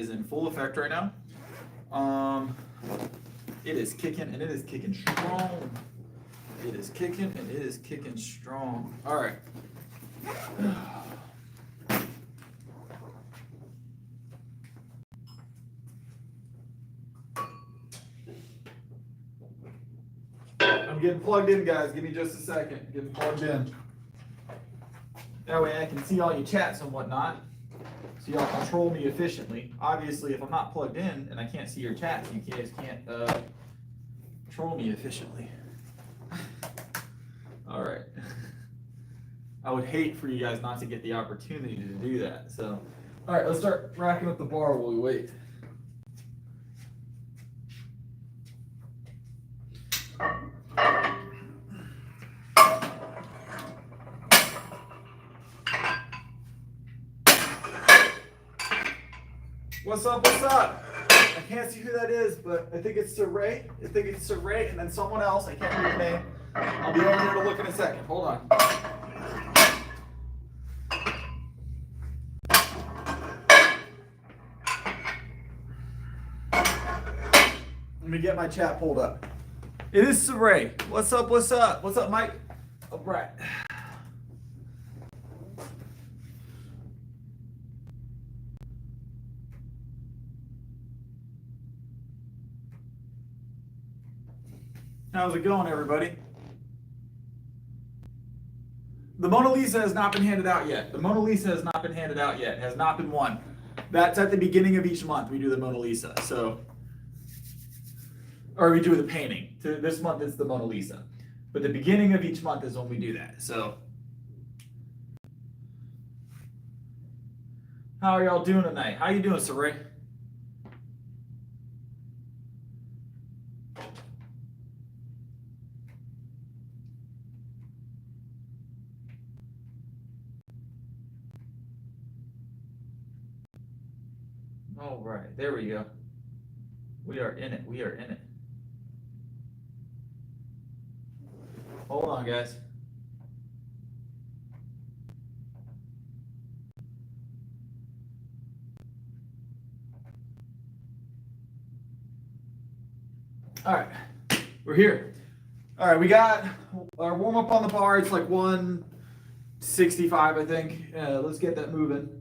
is in full effect right now. It is kicking, and it is kicking strong. It is kicking, and it is kicking strong. All right. I'm getting plugged in, guys. Give me just a second. Getting plugged in. That way I can see all your chats and whatnot, so y'all control me efficiently. Obviously, if I'm not plugged in and I can't see your chats, you guys can't control me efficiently. All right. I would hate for you guys not to get the opportunity to do that. So, all right, let's start racking up the bar while we wait. What's up, what's up? I can't see who that is, but I think it's Saray. I think it's Saray and then someone else. I can't read the name. I'll be over there to look in a second. Hold on. Let me get my chat pulled up. It is Saray. What's up, what's up? What's up, Mike? Oh, Brett. How's it going, everybody? The Mona Lisa has not been handed out yet. The Mona Lisa has not been handed out yet. Has not been won. That's at the beginning of each month we do the Mona Lisa. So, or we do the painting. This month it's the Mona Lisa. But the beginning of each month is when we do that. So, how are y'all doing tonight? How you doing, Saray? All right, there we go. We are in it. We are in it. Hold on, guys. All right, we're here. All right, we got our warm up on the bar. It's like 165, I think. Let's get that moving.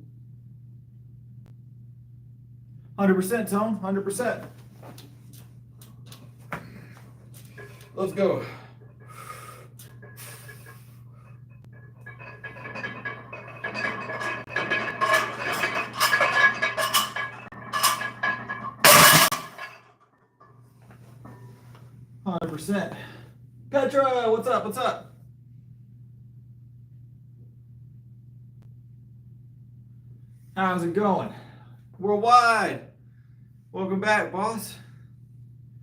100%, Tone, 100%. Let's go. %. Petra, what's up? What's up? How's it going? Worldwide. Welcome back, boss.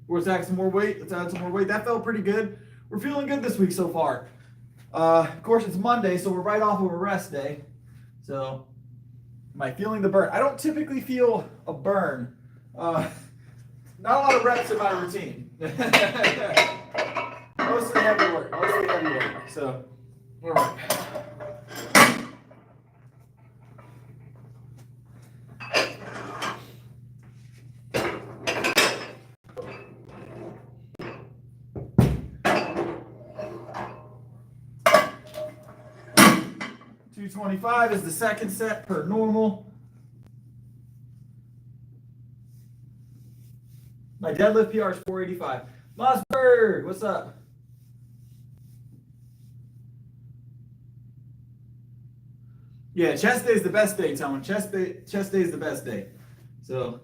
Let's add some more weight. Let's add some more weight. That felt pretty good. We're feeling good this week so far. Of course, it's Monday, so we're right off of a rest day. So, am I feeling the burn? I don't typically feel a burn. Not a lot of reps in my routine. Mostly heavy work. Mostly heavy work. So, all right. $225 is the second set per normal. My deadlift PR is 485. Mossberg, what's up? Yeah, chest day is the best day, Tone. Chest day is the best day. So.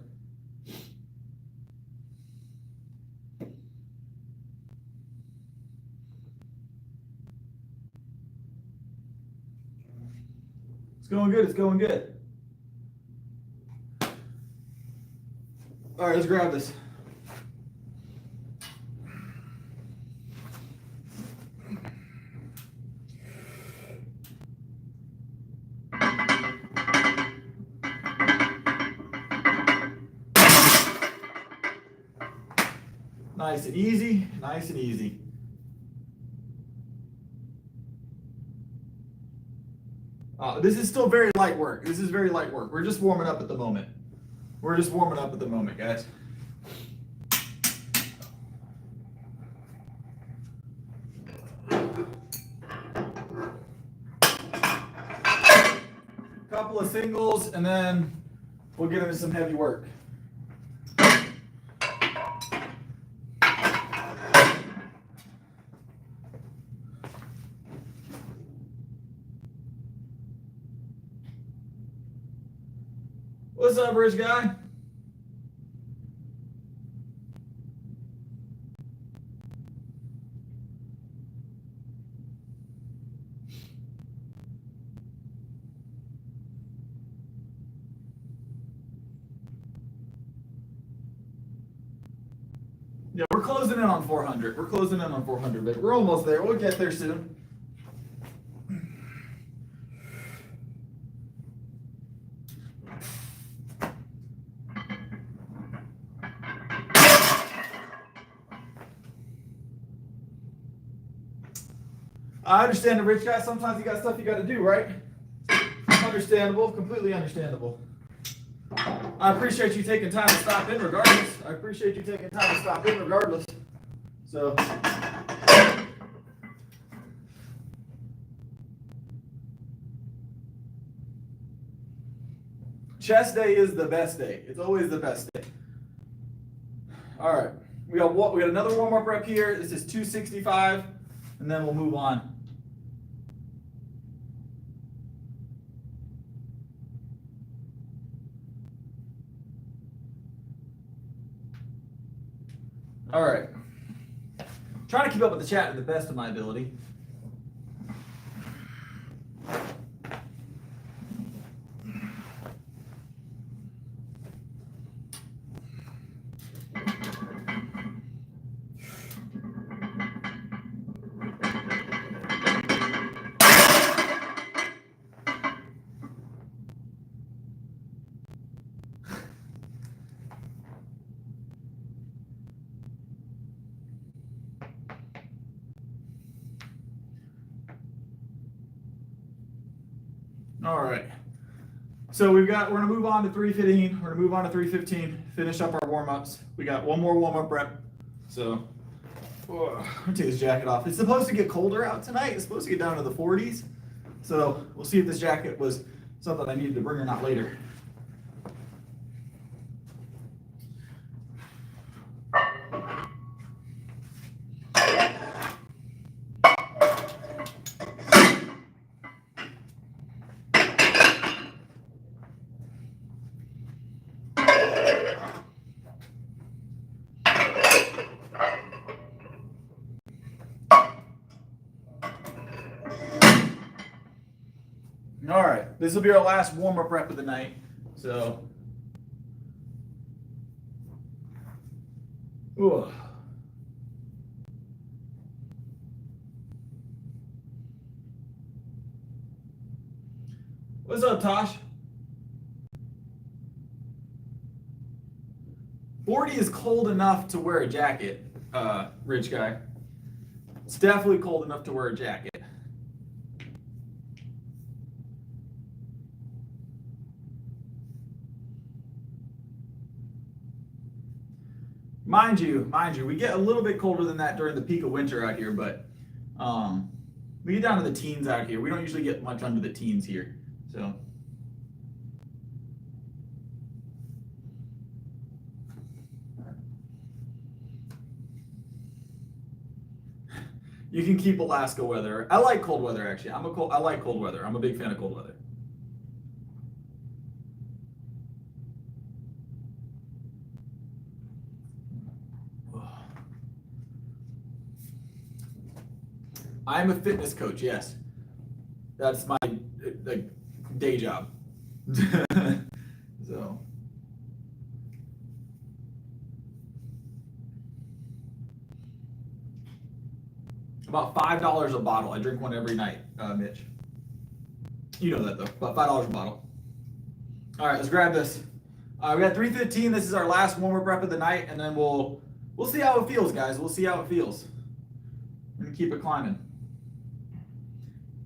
It's going good. It's going good. All right, let's grab this. Nice and easy. Nice and easy. This is still very light work. This is very light work. We're just warming up at the moment. We're just warming up at the moment, guys. Couple of singles, and then we'll get into some heavy work. What's up, rich guy? Yeah, we're closing in on 400. We're closing in on 400, but we're almost there. We'll get there soon. I understand the rich guy. Sometimes you got stuff you got to do, right? Understandable, completely understandable. I appreciate you taking time to stop in regardless. I appreciate you taking time to stop in regardless. So, chest day is the best day. It's always the best day. All right, we got another warm up rep here. This is 265, and then we'll move on. All right. Trying to keep up with the chat to the best of my ability. All right, so we're gonna move on to 315. We're gonna move on to 315, finish up our warm-ups. We got one more warm-up rep. So, I'm gonna take this jacket off. It's supposed to get colder out tonight. It's supposed to get down to the 40s. So we'll see if this jacket was something I needed to bring or not later. All right, this will be our last warm-up rep of the night. So, ooh. What's up, Tosh? 40 is cold enough to wear a jacket, rich guy. It's definitely cold enough to wear a jacket. Mind you, we get a little bit colder than that during the peak of winter out here, but we get down to the teens out here. We don't usually get much under the teens here, so. You can keep Alaska weather. I like cold weather, actually. I like cold weather. I'm a big fan of cold weather. I'm a fitness coach, yes. That's my day job. So. About $5 a bottle. I drink one every night, Mitch. You know that though, about $5 a bottle. All right, let's grab this. We got 315. This is our last warm-up rep of the night, and then we'll see how it feels, guys. We'll see how it feels. We're gonna keep it climbing.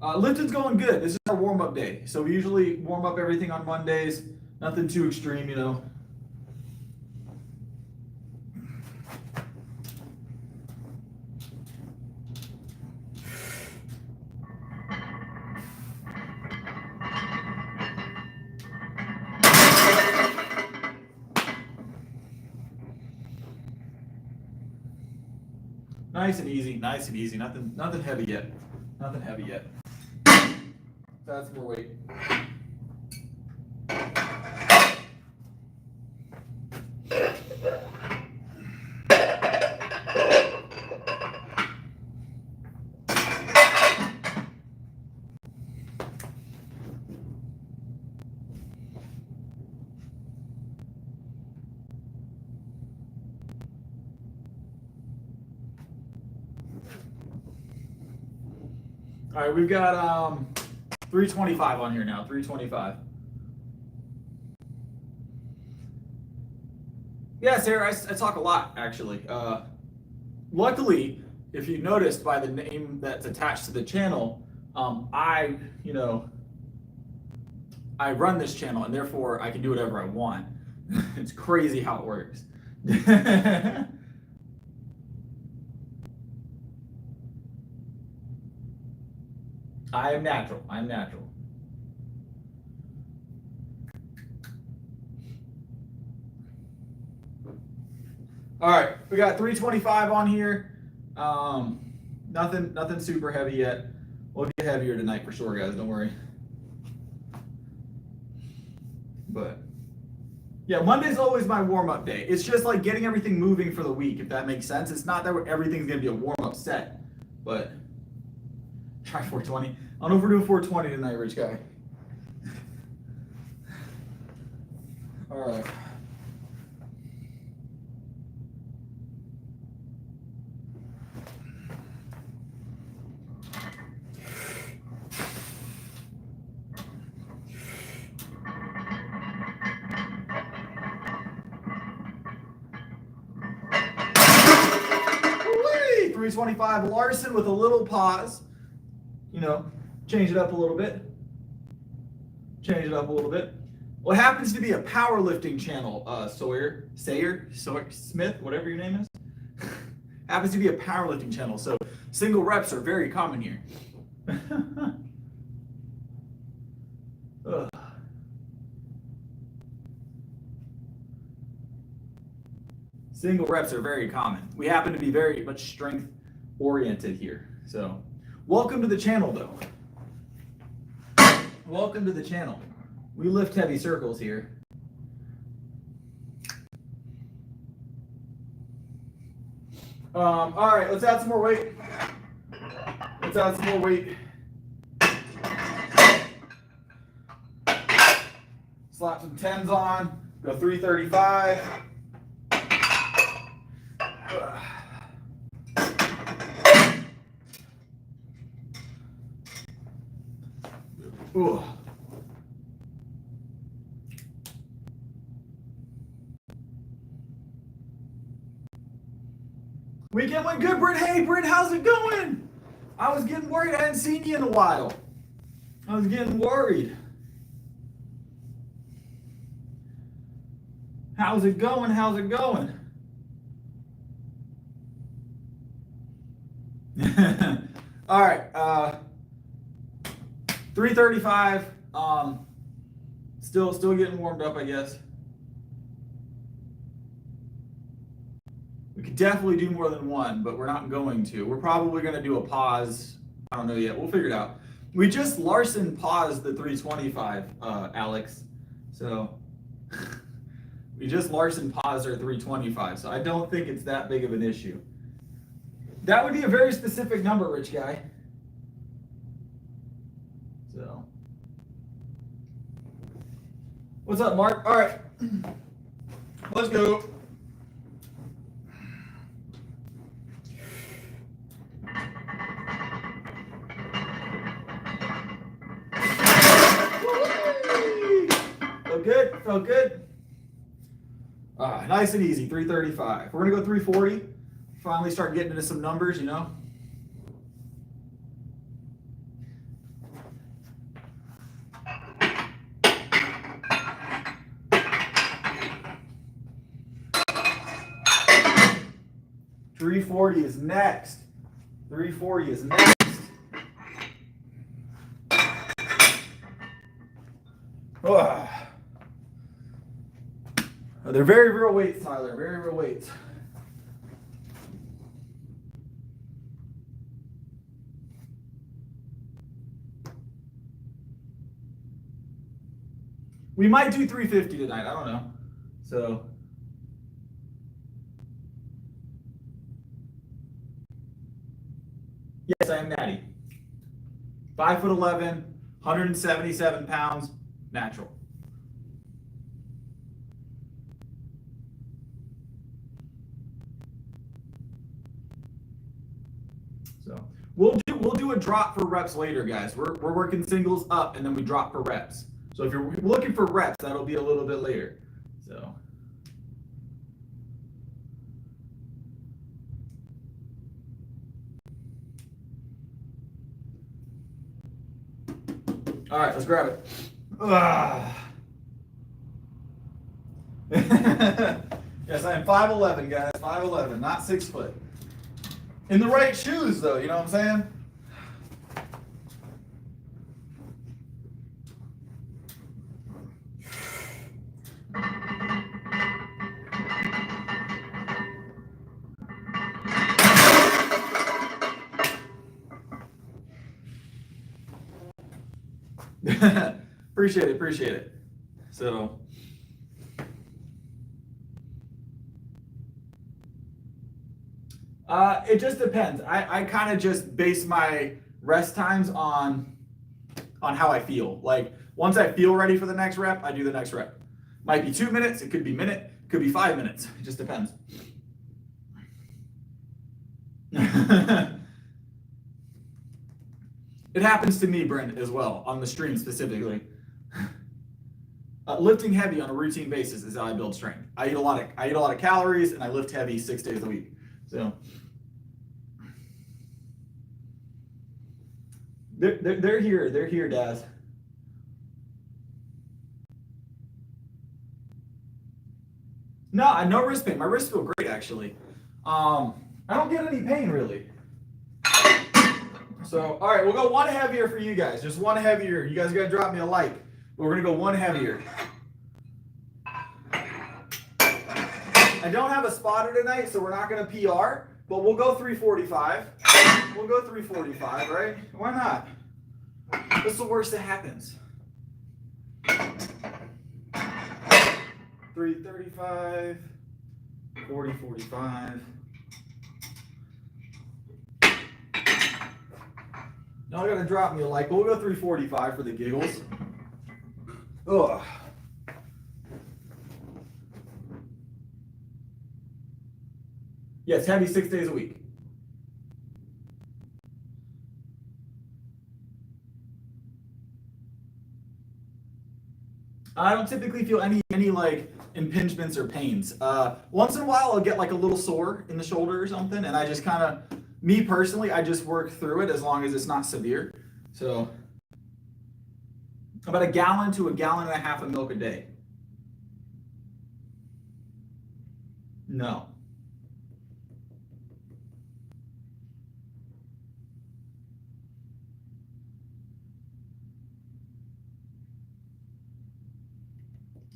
Lifting's going good. This is our warm-up day. So we usually warm up everything on Mondays. Nothing too extreme, you know. Nice and easy, nice and easy. Nothing heavy yet. Nothing heavy yet. That's more weight. All right, we've got 325 on here now, 325. Yeah, Sarah, I talk a lot, actually. Luckily, if you noticed by the name that's attached to the channel, I run this channel, and therefore I can do whatever I want. It's crazy how it works. I am natural. I'm natural. All right, we got 325 on here. Nothing super heavy yet. We'll get heavier tonight for sure, guys. Don't worry. But yeah, Monday's always my warm-up day. It's just like getting everything moving for the week, if that makes sense. It's not that everything's gonna be a warm-up set, but try 420. I don't know if we're doing 420 tonight, rich guy. All right. Whee! 325 Larson with a little pause. Change it up a little bit. Change it up a little bit. What happens to be a powerlifting channel, Sawyer, Smith, whatever your name is, happens to be a powerlifting channel. So single reps are very common here. Single reps are very common. We happen to be very much strength oriented here. So welcome to the channel, though. Welcome to the channel. We lift heavy circles here. All right, let's add some more weight. Let's add some more weight. Slap some 10s on. Go 335. Ooh. Weekend went good, Britt. Hey, Britt, how's it going? I was getting worried. I hadn't seen you in a while. I was getting worried. How's it going? How's it going? All right. 335. Still getting warmed up, I guess. We could definitely do more than one, but we're not going to. We're probably going to do a pause. I don't know yet. We'll figure it out. We just Larson paused the 325, Alex. So we just Larson paused our 325. So I don't think it's that big of an issue. That would be a very specific number, rich guy. So, what's up, Mark? All right, let's go. Felt good, felt good. Nice and easy, 335. We're gonna go 340. Finally start getting into some numbers, 340 is next. 340 is next. Oh. They're very real weights, Tyler. Very real weights. We might do 350 tonight. I don't know. So. Yes, I am natty. 5'11", 177 pounds, natural. So we'll do a drop for reps later, guys. We're working singles up and then we drop for reps. So if you're looking for reps, that'll be a little bit later. So. All right, let's grab it. Yes, I am 5'11", guys. 5'11", not 6 foot. In the right shoes, though, you know what I'm saying? Appreciate it. So. It just depends. I kind of just base my rest times on how I feel. Like once I feel ready for the next rep, I do the next rep. Might be 2 minutes, it could be minute, it could be 5 minutes. It just depends. It happens to me, Brent, as well, on the stream specifically. Lifting heavy on a routine basis is how I build strength. I eat a lot of calories and I lift heavy 6 days a week. So they're here, Daz. No wrist pain. My wrists feel great actually. I don't get any pain really. So all right, we'll go one heavier for you guys. Just one heavier. You guys gotta drop me a like. We're gonna go one heavier. I don't have a spotter tonight, so we're not gonna PR, but we'll go 345. We'll go 345, right? Why not? What's the worst that happens? 335, 40, 45. Now I gotta drop me a like, but we'll go 345 for the giggles. Ugh. Yes, heavy 6 days a week. I don't typically feel any like impingements or pains. Once in a while I'll get like a little sore in the shoulder or something, and I just kind of, me personally, I just work through it as long as it's not severe. So about 1 gallon to 1.5 gallons of milk a day. No.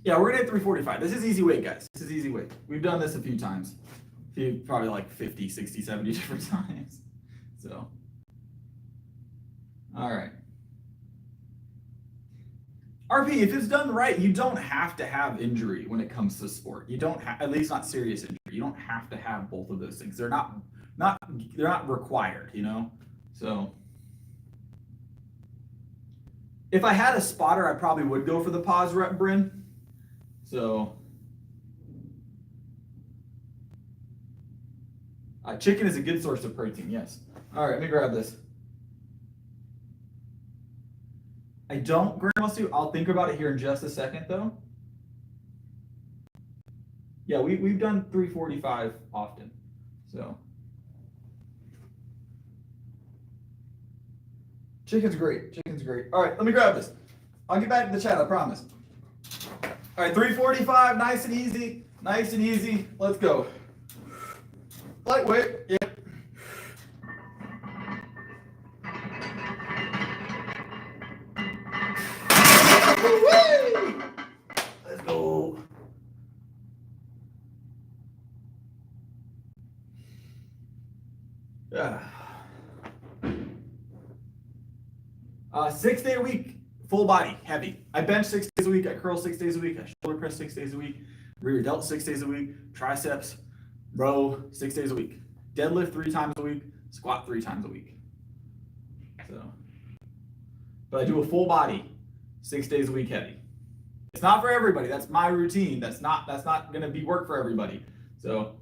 Yeah, we're gonna hit 345. This is easy weight, guys. This is easy weight. We've done this a few times. Probably like 50, 60, 70 different times. So, all right. RP, if it's done right, you don't have to have injury when it comes to sport. You don't have, at least not serious injury. You don't have to have both of those things. They're not required, you know? So, if I had a spotter, I probably would go for the pause rep, Bryn. So, chicken is a good source of protein, yes. All right, let me grab this. I don't, Grandma Sue. I'll think about it here in just a second, though. Yeah, we've done 345 often, so. Chicken's great. Chicken's great. All right, let me grab this. I'll get back to the chat, I promise. All right, 345, nice and easy. Nice and easy. Let's go. Lightweight. Yep. Woo-wee! Let's go. Yeah. 6 day a week full body, heavy. I bench 6 days a week, I curl 6 days a week, I shoulder press 6 days a week, rear delt 6 days a week, triceps, row 6 days a week, deadlift 3 times a week, squat 3 times a week. So, but I do a full body, 6 days a week heavy. It's not for everybody. That's my routine. That's not going to be work for everybody. So,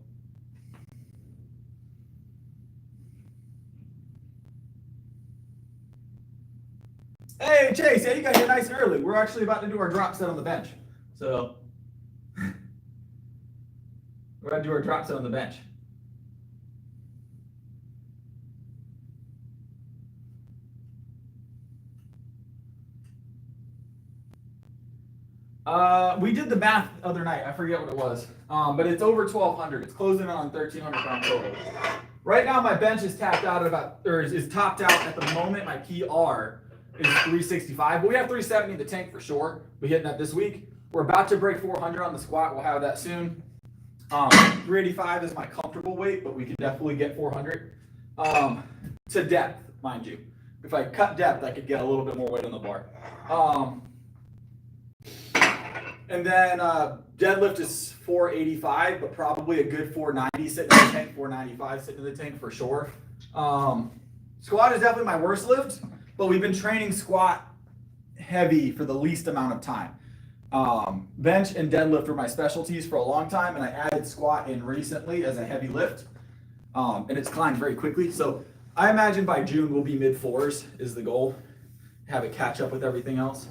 hey Chase, yeah, you got here nice and early. We're actually about to do our drop set on the bench. So, we're going to do our drop set on the bench. We did the math the other night. I forget what it was, but it's over 1,200. It's closing in on 1,300 pound total. Right now, my bench is tapped out at about, or is topped out at the moment. My PR is 365, but we have 370 in the tank for sure. We're hitting that this week. We're about to break 400 on the squat. We'll have that soon. 385 is my comfortable weight, but we can definitely get 400 to depth, mind you. If I cut depth, I could get a little bit more weight on the bar. And then deadlift is 485, but probably a good 490 sitting in the tank, 495 sitting in the tank for sure. Squat is definitely my worst lift, but we've been training squat heavy for the least amount of time. Bench and deadlift were my specialties for a long time, and I added squat in recently as a heavy lift, and it's climbed very quickly. So I imagine by June we'll be mid fours is the goal, have it catch up with everything else.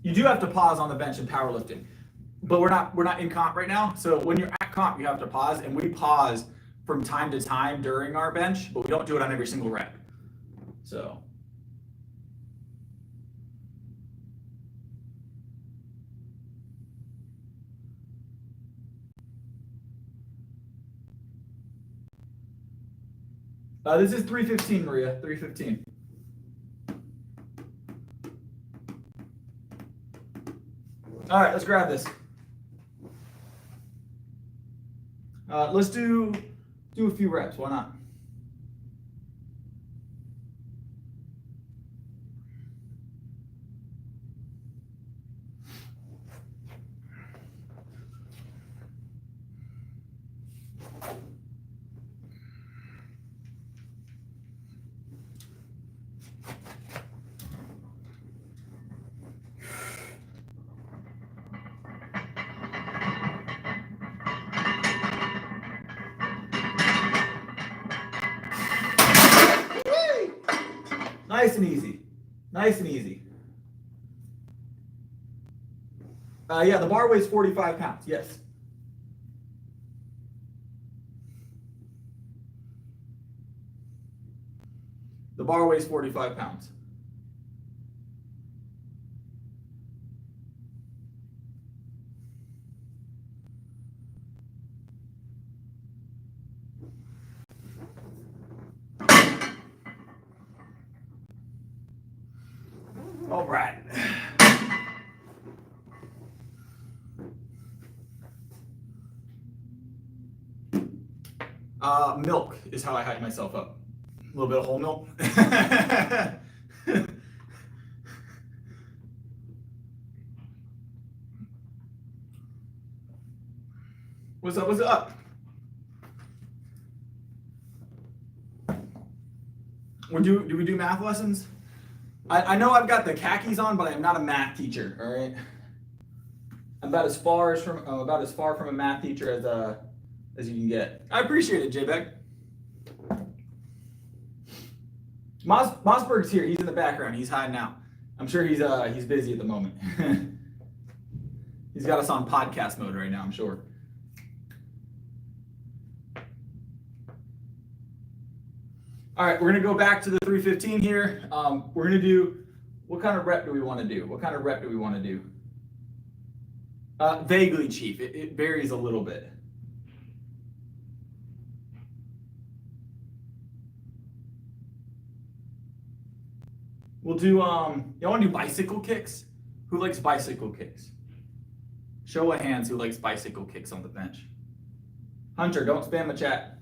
You do have to pause on the bench in powerlifting, but we're not in comp right now. So when you're at comp, you have to pause, and we pause from time to time during our bench, but we don't do it on every single rep. So. This is 315, Maria, 315. All right, let's grab this. Let's do a few reps. Why not? Nice and easy. Nice and easy. Yeah, the bar weighs 45 pounds. Yes. The bar weighs 45 pounds. All right. Milk is how I hype myself up. A little bit of whole milk. What's up? What's up? Do we do math lessons? I know I've got the khakis on, but I am not a math teacher. All right, I'm about as far from a math teacher as you can get. I appreciate it, J-Beck. Mossberg's here. He's in the background. He's hiding out. I'm sure he's busy at the moment. He's got us on podcast mode right now, I'm sure. All right, we're gonna go back to the 315 here. We're gonna do, what kind of rep do we wanna do? Vaguely, Chief, it varies a little bit. We'll do, y'all wanna do bicycle kicks? Who likes bicycle kicks? Show of hands who likes bicycle kicks on the bench. Hunter, don't spam the chat.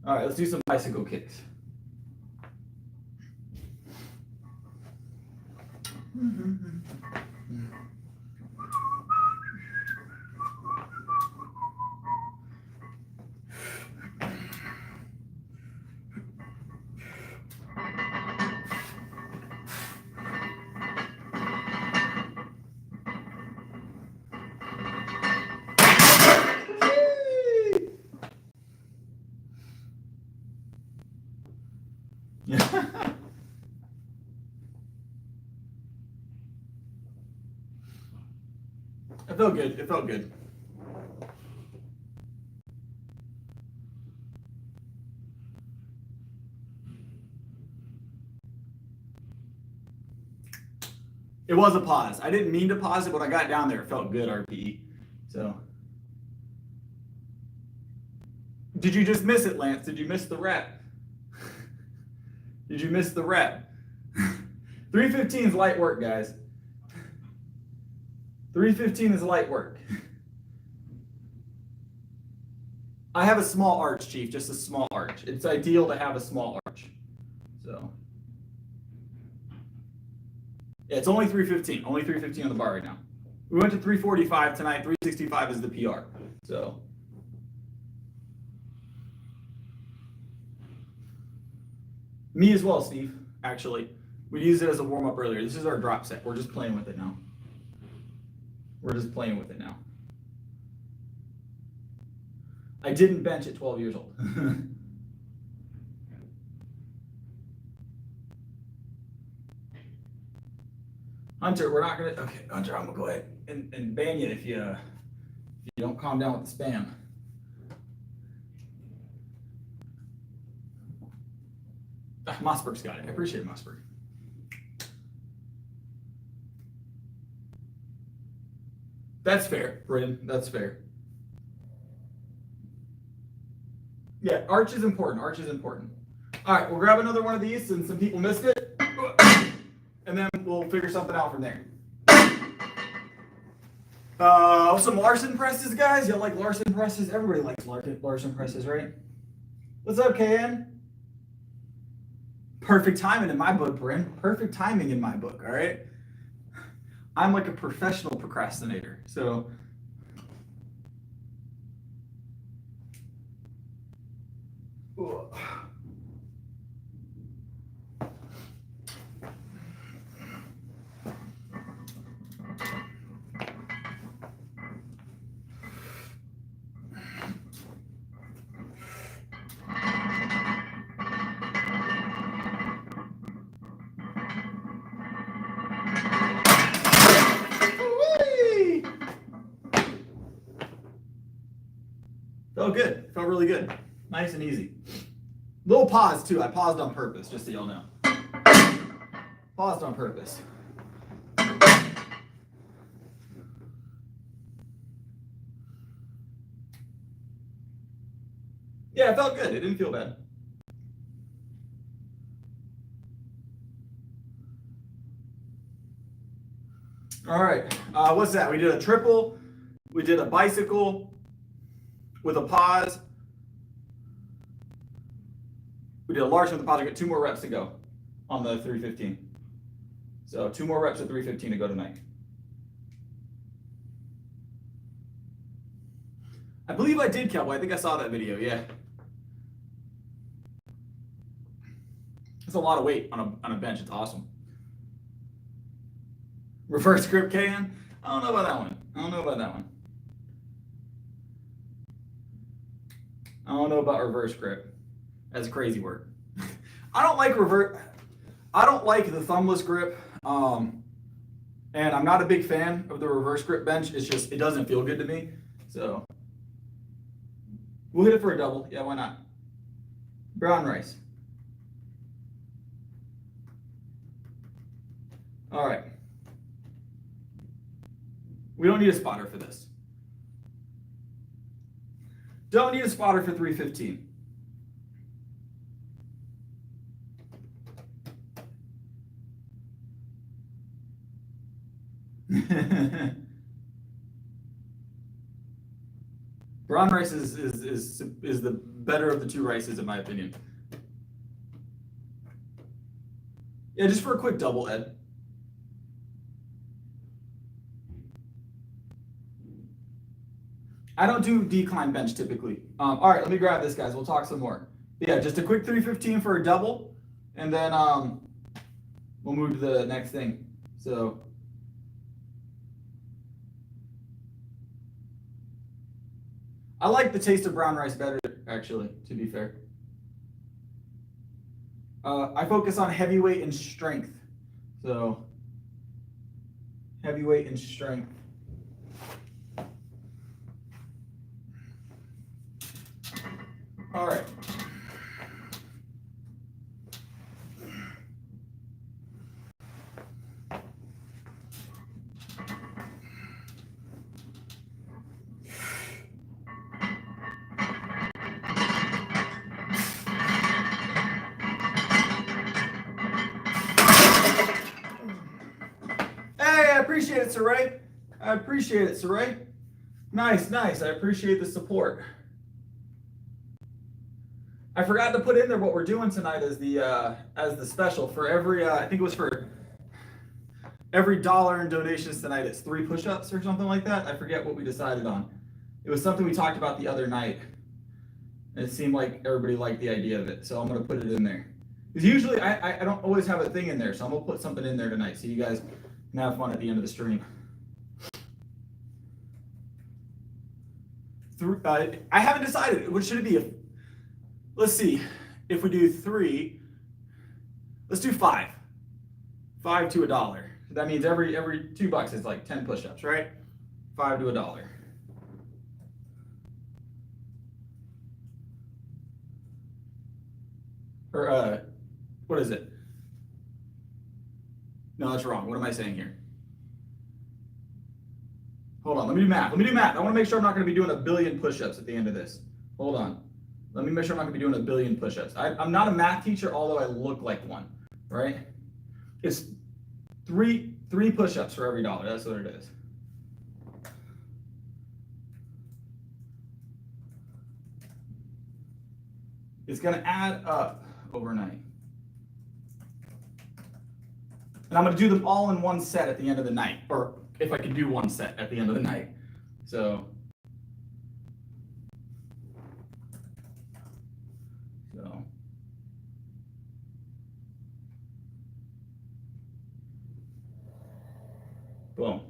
All right, let's do some bicycle kicks. It felt good. It felt good. It was a pause. I didn't mean to pause it, but I got down there. It felt good, RPE. So. Did you just miss it, Lance? Did you miss the rep? Did you miss the rep? 315 is light work, guys. 315 is light work. I have a small arch, Chief, just a small arch. It's ideal to have a small arch. So, yeah, it's only 315. Only 315 on the bar right now. We went to 345 tonight. 365 is the PR. So, me as well, Steve, actually. We used it as a warm-up earlier. This is our drop set. We're just playing with it now. We're just playing with it now. I didn't bench at 12 years old. Hunter, we're not gonna. Okay, Hunter, I'm gonna go ahead and ban you if you don't calm down with the spam. Mossberg's got it. I appreciate it, Mossberg. That's fair, Bryn. That's fair. Yeah, arch is important. Arch is important. All right, we'll grab another one of these since some people missed it. And then we'll figure something out from there. Some Larson presses, guys. Y'all like Larson presses? Everybody likes Larson presses, right? What's up, KN? Perfect timing in my book, Bryn. Perfect timing in my book, all right? I'm like a professional procrastinator, so. Ugh. Felt good. Felt really good. Nice and easy. Little pause too. I paused on purpose, just so y'all know. Paused on purpose. Yeah, it felt good. It didn't feel bad. All right. What's that? We did a triple. We did a bicycle with a pause. We did a large with a pause. We got 2 more reps to go on the 315. So 2 more reps at 315 to go tonight. I believe I did, Cowboy. I think I saw that video. Yeah. That's a lot of weight on a bench. It's awesome. Reverse grip, KN? I don't know about that one. I don't know about that one. I don't know about reverse grip. That's crazy work. I don't like the thumbless grip. And I'm not a big fan of the reverse grip bench. It's just, it doesn't feel good to me. So we'll hit it for a double. Yeah, why not? Brown rice. All right. We don't need a spotter for this. Don't need a spotter for 315. Brown rice is the better of the two rices in my opinion. Yeah, just for a quick double, Ed. I don't do decline bench typically. All right, let me grab this, guys. We'll talk some more. Yeah, just a quick 315 for a double, and then we'll move to the next thing. So, I like the taste of brown rice better, actually, to be fair. I focus on heavyweight and strength. So, heavyweight and strength. All right. Hey, I appreciate it, Saray. I appreciate it, Saray. Nice, nice. I appreciate the support. I forgot to put in there what we're doing tonight as the special for every I think it was for every $1 in donations tonight. It's 3 push-ups or something like that. I forget what we decided on. It was something we talked about the other night, and it seemed like everybody liked the idea of it, so I'm gonna put it in there. Because usually I don't always have a thing in there, so I'm gonna put something in there tonight so you guys can have fun at the end of the stream. I haven't decided. What should it be? Let's see. If we do 3, let's do 5. 5 to $1. That means every $2 is like 10 push-ups, right? 5 to $1. Or what is it? No, that's wrong. What am I saying here? Hold on. Let me do math. I want to make sure I'm not going to be doing 1 billion push-ups at the end of this. Hold on. Let me make sure I'm not going to be doing 1 billion push-ups. I'm not a math teacher, although I look like one, right? It's three push-ups for every $1. That's what it is. It's going to add up overnight. And I'm going to do them all in one set at the end of the night, or if I can do one set at the end of the night. So boom.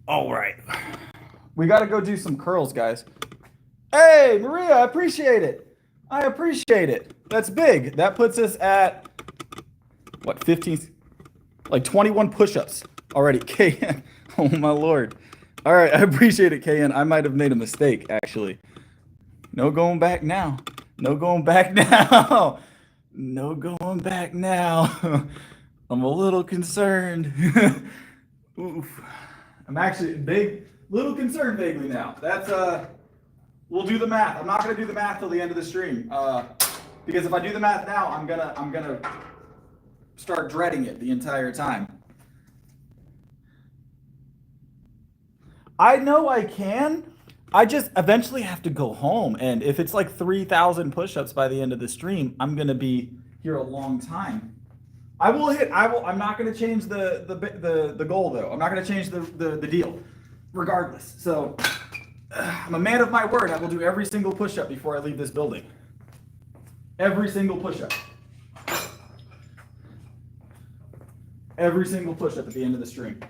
All right. We got to go do some curls, guys. Hey, Maria, I appreciate it. I appreciate it. That's big. That puts us at, what, 15, like 21 push-ups already. KN, oh my Lord. All right, I appreciate it, KN. I might have made a mistake, actually. No going back now. No going back now. No going back now. I'm a little concerned. Oof. I'm actually little concerned vaguely now. That's we'll do the math. I'm not gonna do the math till the end of the stream. Because if I do the math now, I'm gonna start dreading it the entire time. I know I can. I just eventually have to go home, and if it's like 3,000 push-ups by the end of the stream, I'm gonna be here a long time. I'm not gonna change the goal though. I'm not gonna change the deal, regardless. So I'm a man of my word. I will do every single push-up before I leave this building. Every single push-up. Every single push-up at the end of the stream.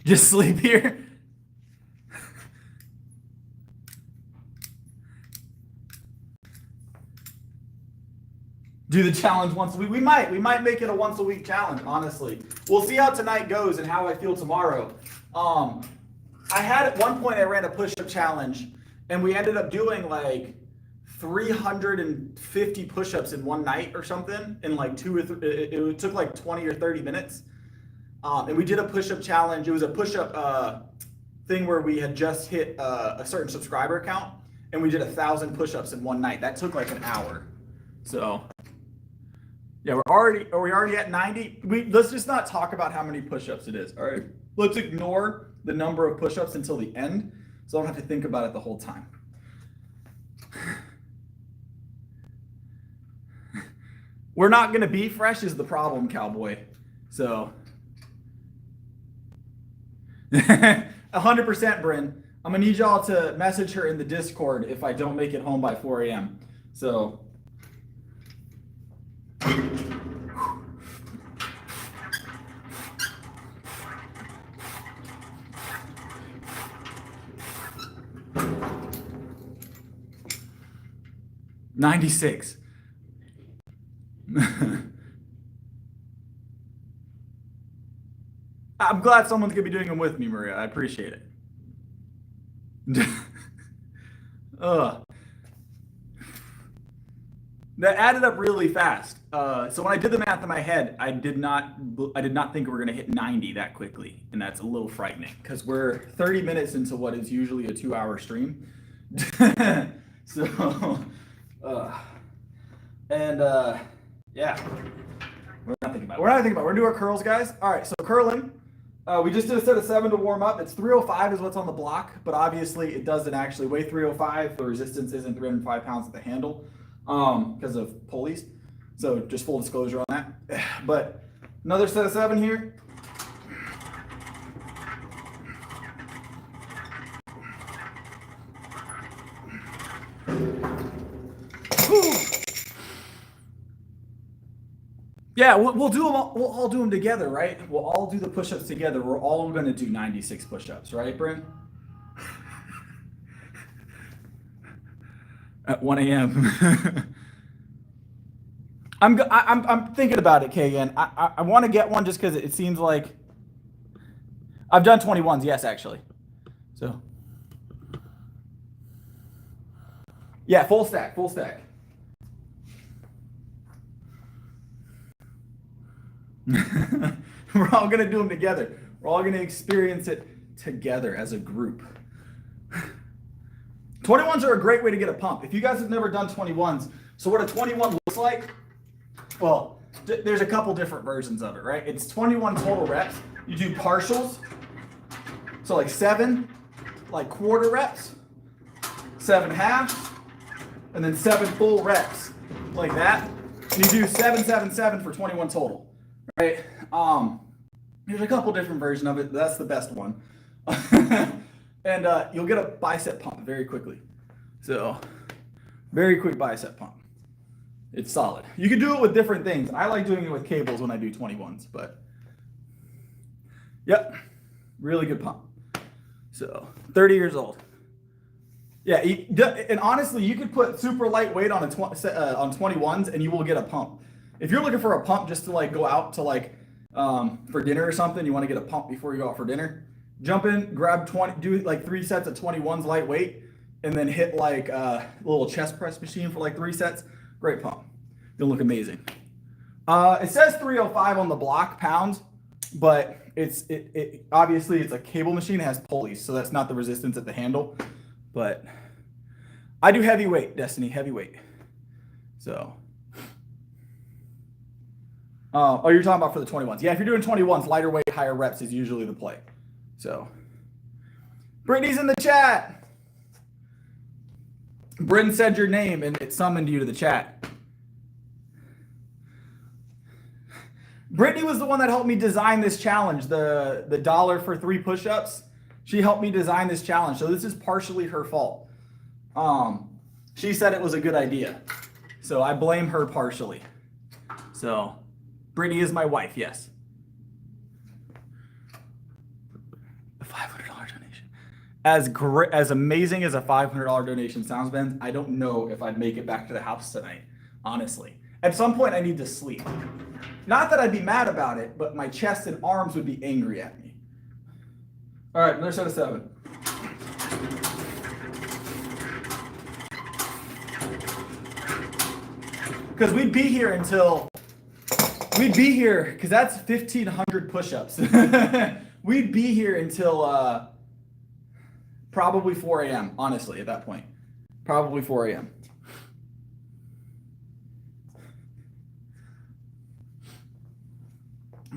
Just sleep here. Do the challenge once a week. We might make it a once a week challenge, honestly. We'll see how tonight goes and how I feel tomorrow. I had at one point I ran a push-up challenge and we ended up doing like 350 push-ups in one night or something in like it took like 20 or 30 minutes. And we did a push-up challenge. It was a push-up thing where we had just hit a certain subscriber count. and we did 1,000 push-ups in one night. That took like an hour. So yeah, are we already at 90? Let's just not talk about how many push-ups it is. All right, let's ignore the number of push-ups until the end, so I don't have to think about it the whole time. We're not gonna be fresh is the problem, cowboy. So 100%, Bryn. I'm gonna need y'all to message her in the Discord if I don't make it home by 4 a.m. So $96. I'm glad someone's gonna be doing them with me, Maria. I appreciate it. That added up really fast. So when I did the math in my head, I did not think we were gonna hit 90 that quickly, and that's a little frightening because we're 30 minutes into what is usually a 2-hour stream. So, yeah, we're not thinking about it. We're gonna do our curls, guys. All right, so curling. We just did a set of 7 to warm up. It's 305 is what's on the block, but obviously it doesn't actually weigh 305. The resistance isn't 305 pounds at the handle because of pulleys. So just full disclosure on that. But another set of 7 here. Yeah, we'll do them. We'll all do them together, right? We'll all do the push-ups together. We're all going to do 96 push-ups, right, Bryn? At 1 a.m. I'm thinking about it, Kagan. I want to get one just because it seems like I've done 21s. Yes, actually. So yeah, full stack. We're all going to do them together. We're all going to experience it together as a group. 21s are a great way to get a pump. If you guys have never done 21s, so what a 21 looks like, well, there's a couple different versions of it, right? It's 21 total reps. You do partials, so like 7, like quarter reps, 7 halves, and then 7 full reps, like that. And you do 7, 7, 7 for 21 total. Right. There's a couple different versions of it. That's the best one. And you'll get a bicep pump very quickly. So very quick bicep pump. It's solid. You can do it with different things. I like doing it with cables when I do 21s, but yep, really good pump. So 30 years old. Yeah, and honestly, you could put super light weight on 21s and you will get a pump. If you're looking for a pump just to like go out to like for dinner or something, you want to get a pump before you go out for dinner, jump in, grab 20, do like 3 sets of 21s lightweight, and then hit like a little chest press machine for like 3 sets. Great pump. You'll look amazing. It says 305 on the block pounds, but it obviously it's a cable machine. It has pulleys, so that's not the resistance at the handle. But I do heavyweight, Destiny, heavyweight. So. Oh, you're talking about for the 21s. Yeah, if you're doing 21s, lighter weight, higher reps is usually the play. So, Brittany's in the chat. Bryn said your name and it summoned you to the chat. Brittany was the one that helped me design this challenge, the $1 for 3 push-ups. She helped me design this challenge, so this is partially her fault. She said it was a good idea, so I blame her partially. So. Brittany is my wife, yes. A $500 donation. As amazing as a $500 donation sounds, Ben, I don't know if I'd make it back to the house tonight, honestly. At some point, I need to sleep. Not that I'd be mad about it, but my chest and arms would be angry at me. All right, another set of 7. Because we'd be here, because that's 1,500 push-ups. We'd be here until probably 4 a.m., honestly, at that point. Probably 4 a.m.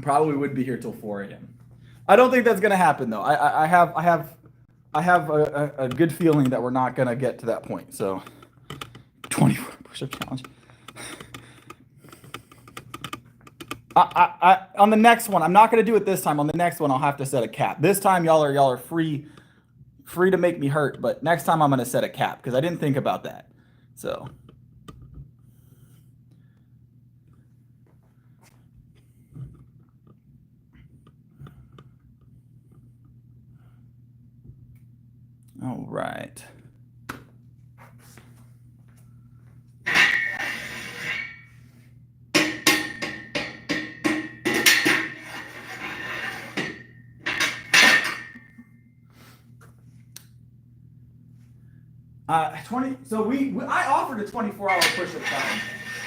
Probably would be here till 4 a.m. I don't think that's going to happen though. I have a good feeling that we're not going to get to that point. So 24 push-up challenge. On the next one, I'm not going to do it this time. On the next one, I'll have to set a cap. This time, y'all are free to make me hurt. But next time, I'm going to set a cap because I didn't think about that. So. All right. So I offered a 24-hour push-up challenge.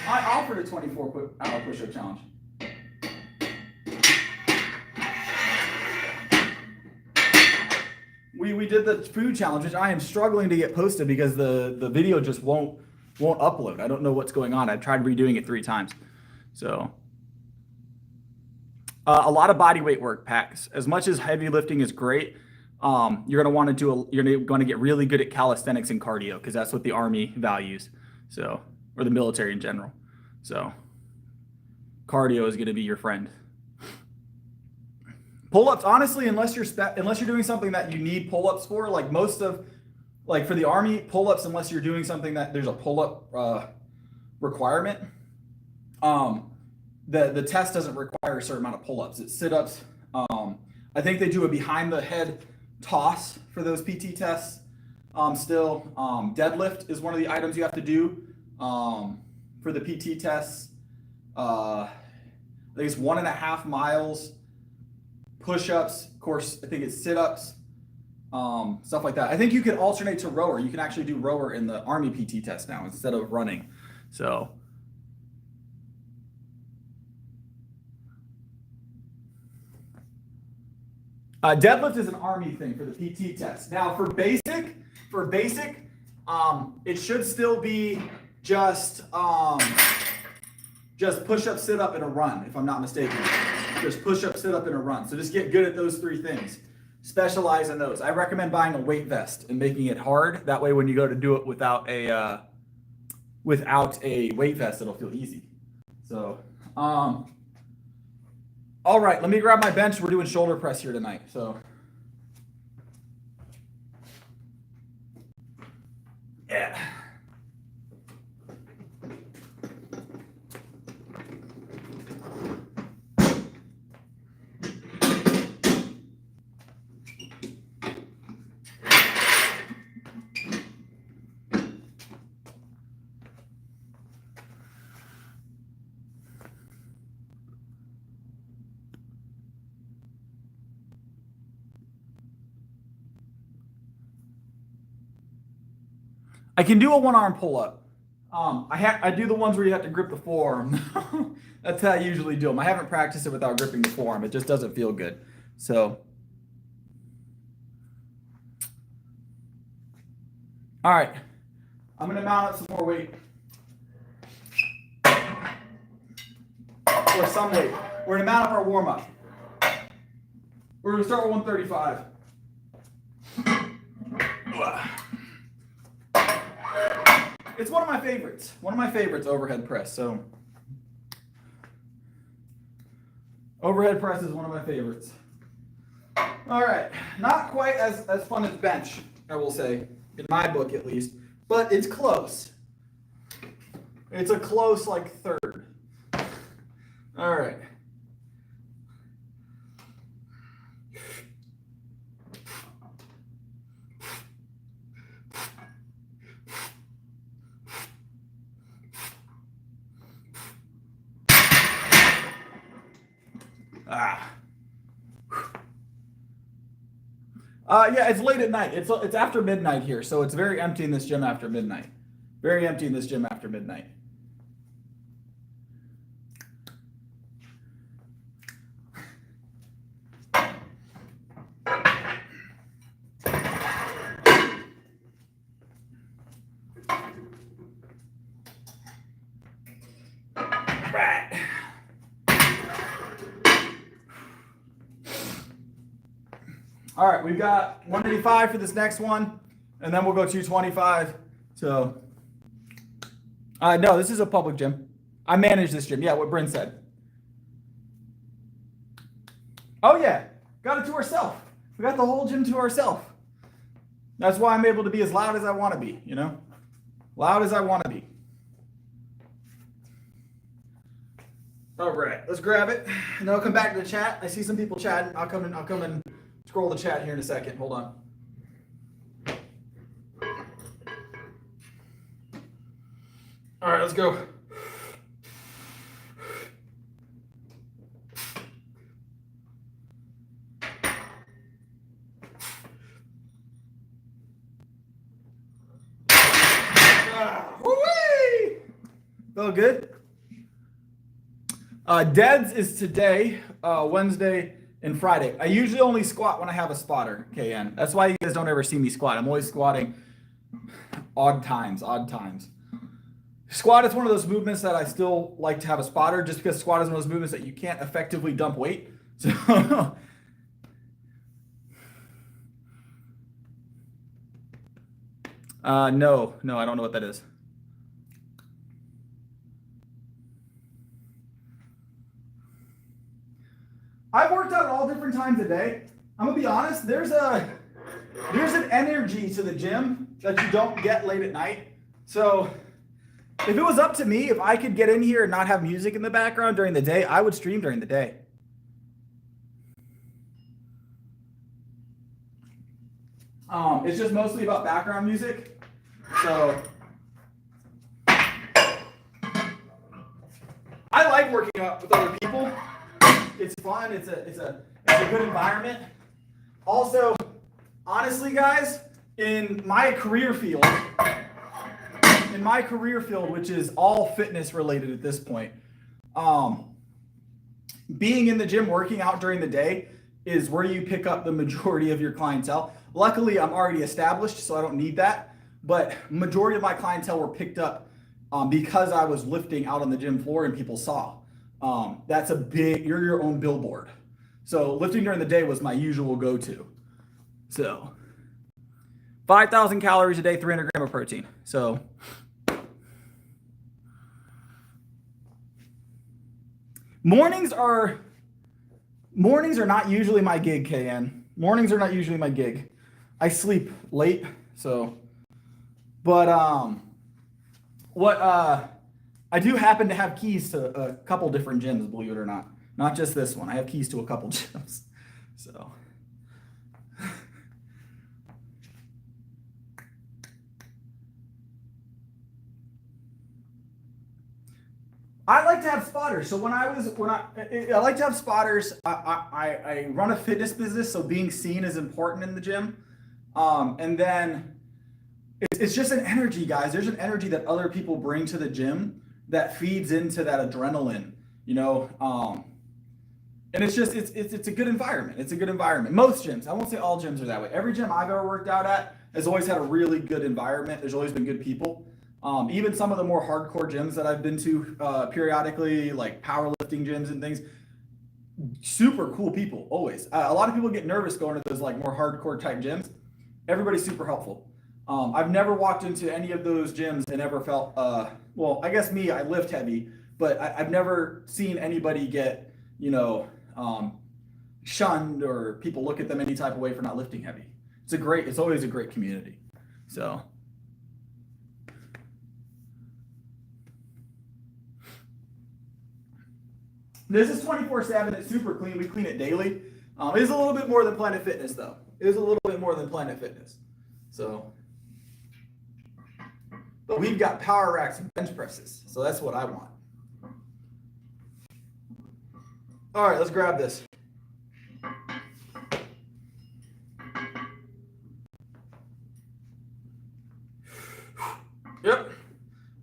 I offered a 24-hour push-up challenge. We did the food challenge, which I am struggling to get posted because the video just won't upload. I don't know what's going on. I've tried redoing it 3 times. So a lot of body weight work, packs. As much as heavy lifting is great, you're going to get really good at calisthenics and cardio because that's what the Army values. So, or the military in general. So cardio is going to be your friend. Pull-ups, honestly, unless you're doing something that you need pull-ups for, like for the Army, pull-ups, unless you're doing something that there's a pull-up requirement, the test doesn't require a certain amount of pull-ups. It's sit-ups. I think they do a behind-the-head toss for those PT tests. Still, deadlift is one of the items you have to do for the PT tests. I think it's 1.5 miles. Push-ups, of course, I think it's sit-ups, stuff like that. I think you can alternate to rower. You can actually do rower in the Army PT test now instead of running. So, deadlift is an Army thing for the PT test. Now, for basic, it should still be just push-up, sit-up, and a run, if I'm not mistaken. Just push-up, sit-up, and a run. So just get good at those 3 things. Specialize in those. I recommend buying a weight vest and making it hard. That way, when you go to do it without a weight vest, it'll feel easy. So, all right. Let me grab my bench. We're doing shoulder press here tonight. So, yeah. I can do a 1-arm pull-up. I do the ones where you have to grip the forearm. That's how I usually do them. I haven't practiced it without gripping the forearm. It just doesn't feel good. So, all right. I'm going to mount up some more weight. Or some weight. We're going to mount up our warm-up. We're going to start with 135. It's one of my favorites. One of my favorites, overhead press. So, overhead press is one of my favorites. All right. Not quite as fun as bench, I will say, in my book at least, but it's close. It's a close, like, third. All right. Yeah, it's late at night. It's after midnight here, so it's very empty in this gym after midnight. Very empty in this gym after midnight. right. All right, we've got 185 for this next one, and then we'll go 225. So, no, this is a public gym. I manage this gym. Yeah, what Bryn said. Oh, yeah. Got it to ourselves. We got the whole gym to ourselves. That's why I'm able to be as loud as I want to be, you know? Loud as I want to be. All right, let's grab it. And then I'll come back to the chat. I see some people chatting. I'll come and scroll the chat here in a second. Hold on. All right, let's go. Woo-wee! Felt good. Deads is today, Wednesday and Friday. I usually only squat when I have a spotter, KN. That's why you guys don't ever see me squat. I'm always squatting odd times. Squat is one of those movements that I still like to have a spotter, just because squat is one of those movements that you can't effectively dump weight. So no, I don't know what that is. I've worked out at all different times a day. I'm gonna be honest, there's an energy to the gym that you don't get late at night. So if it was up to me, if I could get in here and not have music in the background during the day, I would stream during the day. It's just mostly about background music. So I like working out with other people. It's fun. It's a good environment. Also, honestly, guys, in my career field, which is all fitness related at this point, being in the gym, working out during the day is where you pick up the majority of your clientele. Luckily, I'm already established, so I don't need that. But majority of my clientele were picked up because I was lifting out on the gym floor and people saw. That's a big, you're your own billboard. So lifting during the day was my usual go-to. So 5,000 calories a day, 300 grams of protein. So mornings are not usually my gig, KN. Mornings are not usually my gig. I sleep late, so, but I do happen to have keys to a couple different gyms, believe it or not. Not just this one. I have keys to a couple gyms. So I like to have spotters. So I like to have spotters. I run a fitness business, so being seen is important in the gym. And then it's just an energy, guys. There's an energy that other people bring to the gym that feeds into that adrenaline, you know. And it's just it's a good environment. It's a good environment. Most gyms, I won't say all gyms are that way. Every gym I've ever worked out at has always had a really good environment. There's always been good people. Even some of the more hardcore gyms that I've been to periodically, like powerlifting gyms and things, super cool people, always. A lot of people get nervous going to those like more hardcore type gyms. Everybody's super helpful. I've never walked into any of those gyms and ever felt, well, I guess me, I lift heavy, but I've never seen anybody get, you know, shunned or people look at them any type of way for not lifting heavy. It's always a great community. So. This is 24/7. It's super clean. We clean it daily. It is a little bit more than Planet Fitness, though. It is a little bit more than Planet Fitness. So, but we've got power racks and bench presses. So that's what I want. All right, let's grab this. Yep.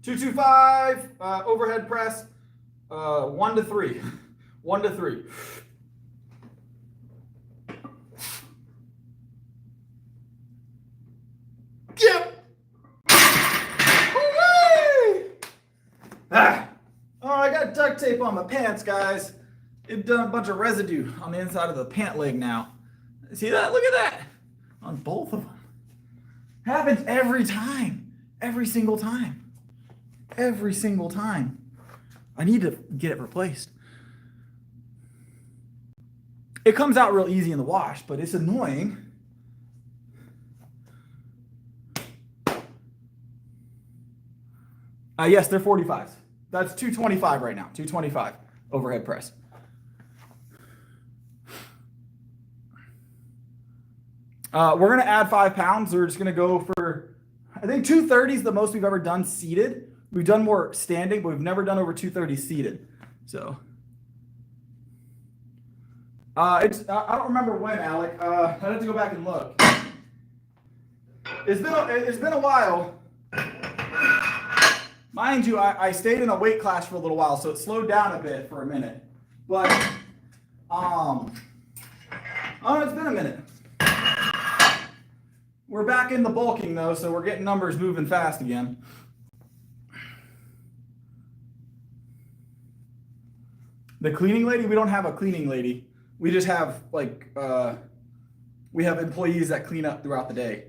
225 overhead press. 1 to 3. 1 to 3. Yep. Oh, I got duct tape on my pants, guys. It's done a bunch of residue on the inside of the pant leg now. See that? Look at that. On both of them. Happens every time. Every single time. Every single time. I need to get it replaced. It comes out real easy in the wash, but it's annoying. Yes, they're 45s. That's 225 right now. 225 overhead press. We're going to add 5 pounds. We're just going to go for, I think 230 is the most we've ever done seated. We've done more standing, but we've never done over 230 seated. So, I don't remember when, Alec. I'd have to go back and look. It's been a while. Mind you, I stayed in a weight class for a little while, so it slowed down a bit for a minute. But, oh, it's been a minute. We're back in the bulking, though, so we're getting numbers moving fast again. The cleaning lady, we don't have a cleaning lady. We just have, like, we have employees that clean up throughout the day.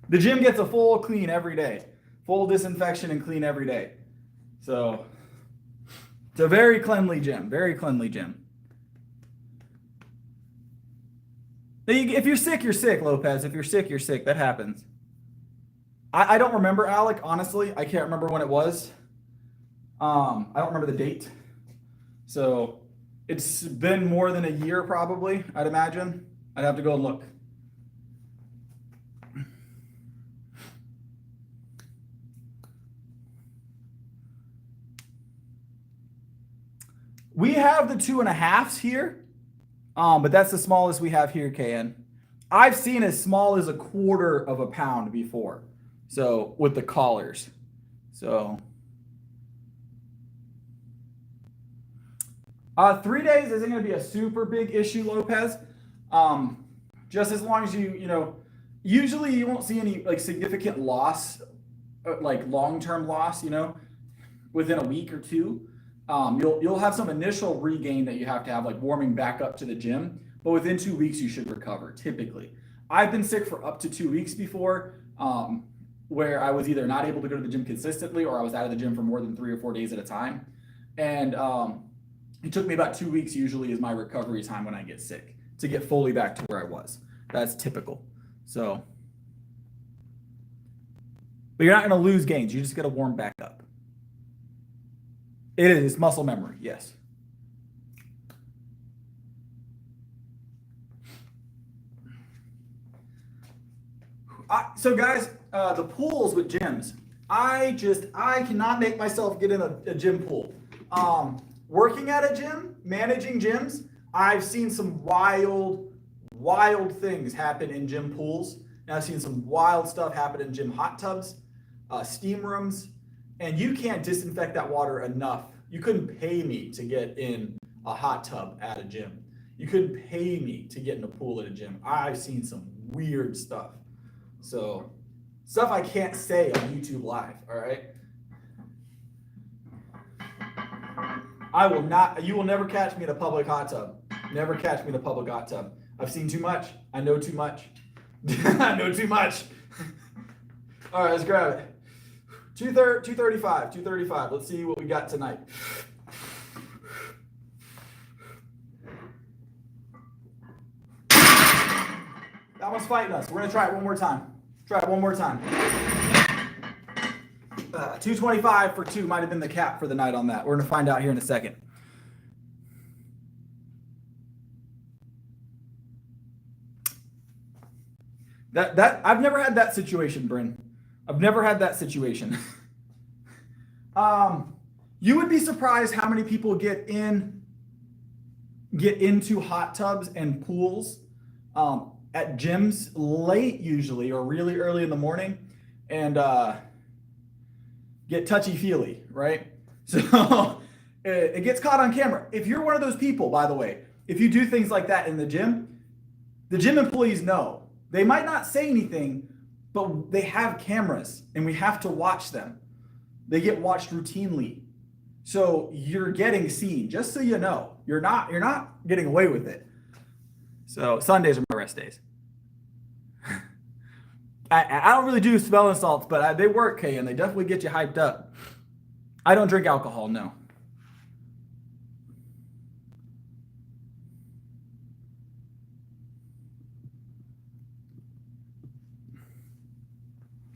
The gym gets a full clean every day. Full disinfection and clean every day. So, it's a very cleanly gym. Very cleanly gym. If you're sick, you're sick, Lopez. If you're sick, you're sick. That happens. I don't remember, Alec, honestly. I can't remember when it was. I don't remember the date. So, it's been more than a year probably, I'd imagine. I'd have to go and look. We have the 2.5s here, but that's the smallest we have here, KN. I've seen as small as 1/4 of a pound before, so with the collars. So 3 days isn't going to be a super big issue, Lopez. Just as long as usually you won't see any like significant loss, like long-term loss, within a week or two. You'll have some initial regain that you have to have, like warming back up to the gym, but within 2 weeks you should recover typically. I've been sick for up to 2 weeks before, where I was either not able to go to the gym consistently or I was out of the gym for more than 3 or 4 days at a time. And it took me about 2 weeks usually is my recovery time when I get sick to get fully back to where I was. That's typical. So, but you're not going to lose gains. You just got to warm back up. It is muscle memory, yes. So guys, the pools with gyms, I cannot make myself get in a gym pool. Working at a gym, managing gyms, I've seen some wild things happen in gym pools. And I've seen some wild stuff happen in gym hot tubs, steam rooms. And you can't disinfect that water enough. You couldn't pay me to get in a hot tub at a gym. You couldn't pay me to get in a pool at a gym. I've seen some weird stuff. So, stuff I can't say on YouTube Live, all right? You will never catch me in a public hot tub. Never catch me in a public hot tub. I've seen too much. I know too much. I know too much. All right, let's grab it. 235. Let's see what we got tonight. That one's fighting us. We're going to try it one more time. 225 for 2 might have been the cap for the night on that. We're going to find out here in a second. I've never had that situation, Bryn. I've never had that situation. You would be surprised how many people get into hot tubs and pools at gyms late usually or really early in the morning and get touchy-feely, right? So it gets caught on camera. If you're one of those people, by the way, if you do things like that in the gym employees know. They might not say anything, but they have cameras and we have to watch them. They get watched routinely. So you're getting seen, just so you know. You're not getting away with it. So Sundays are my rest days. I don't really do smelling salts, but they work, Kay, and they definitely get you hyped up. I don't drink alcohol, no.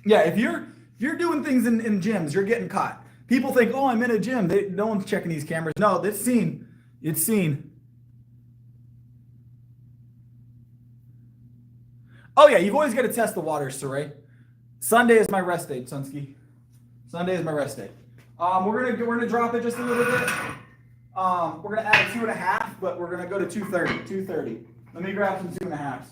Yeah, if you're doing things in gyms, you're getting caught. People think, oh, I'm in a gym. No one's checking these cameras. No, it's seen. It's seen. Oh yeah, you've always got to test the waters, Saray. Sunday is my rest day, Sunsky. Sunday is my rest day. We're gonna drop it just a little bit. We're gonna add a 2.5, but we're gonna go to 230. 230. Let me grab some 2.5s.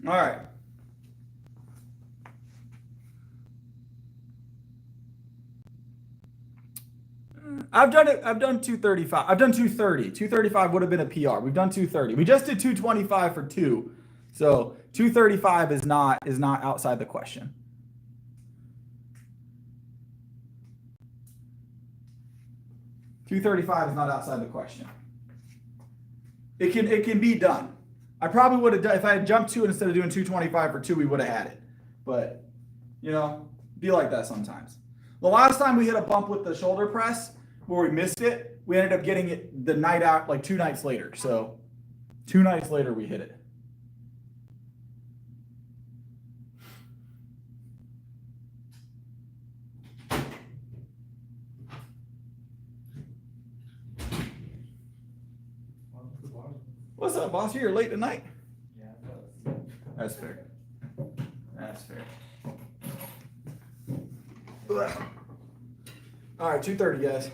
All right. I've done 235. I've done 230. 235 would have been a PR. We've done 230. We just did 225 for 2. So 235 is not outside the question. $235 is not outside the question. It can be done. I probably would have done, if I had jumped 2 instead of doing 225 for 2, we would have had it. But, you know, be like that sometimes. The last time we hit a bump with the shoulder press where we missed it, we ended up getting it the night out, like 2 nights later. So 2 nights later, we hit it. What's up, boss? You're late tonight? Yeah, that's fair. That's fair. All right, 230, guys.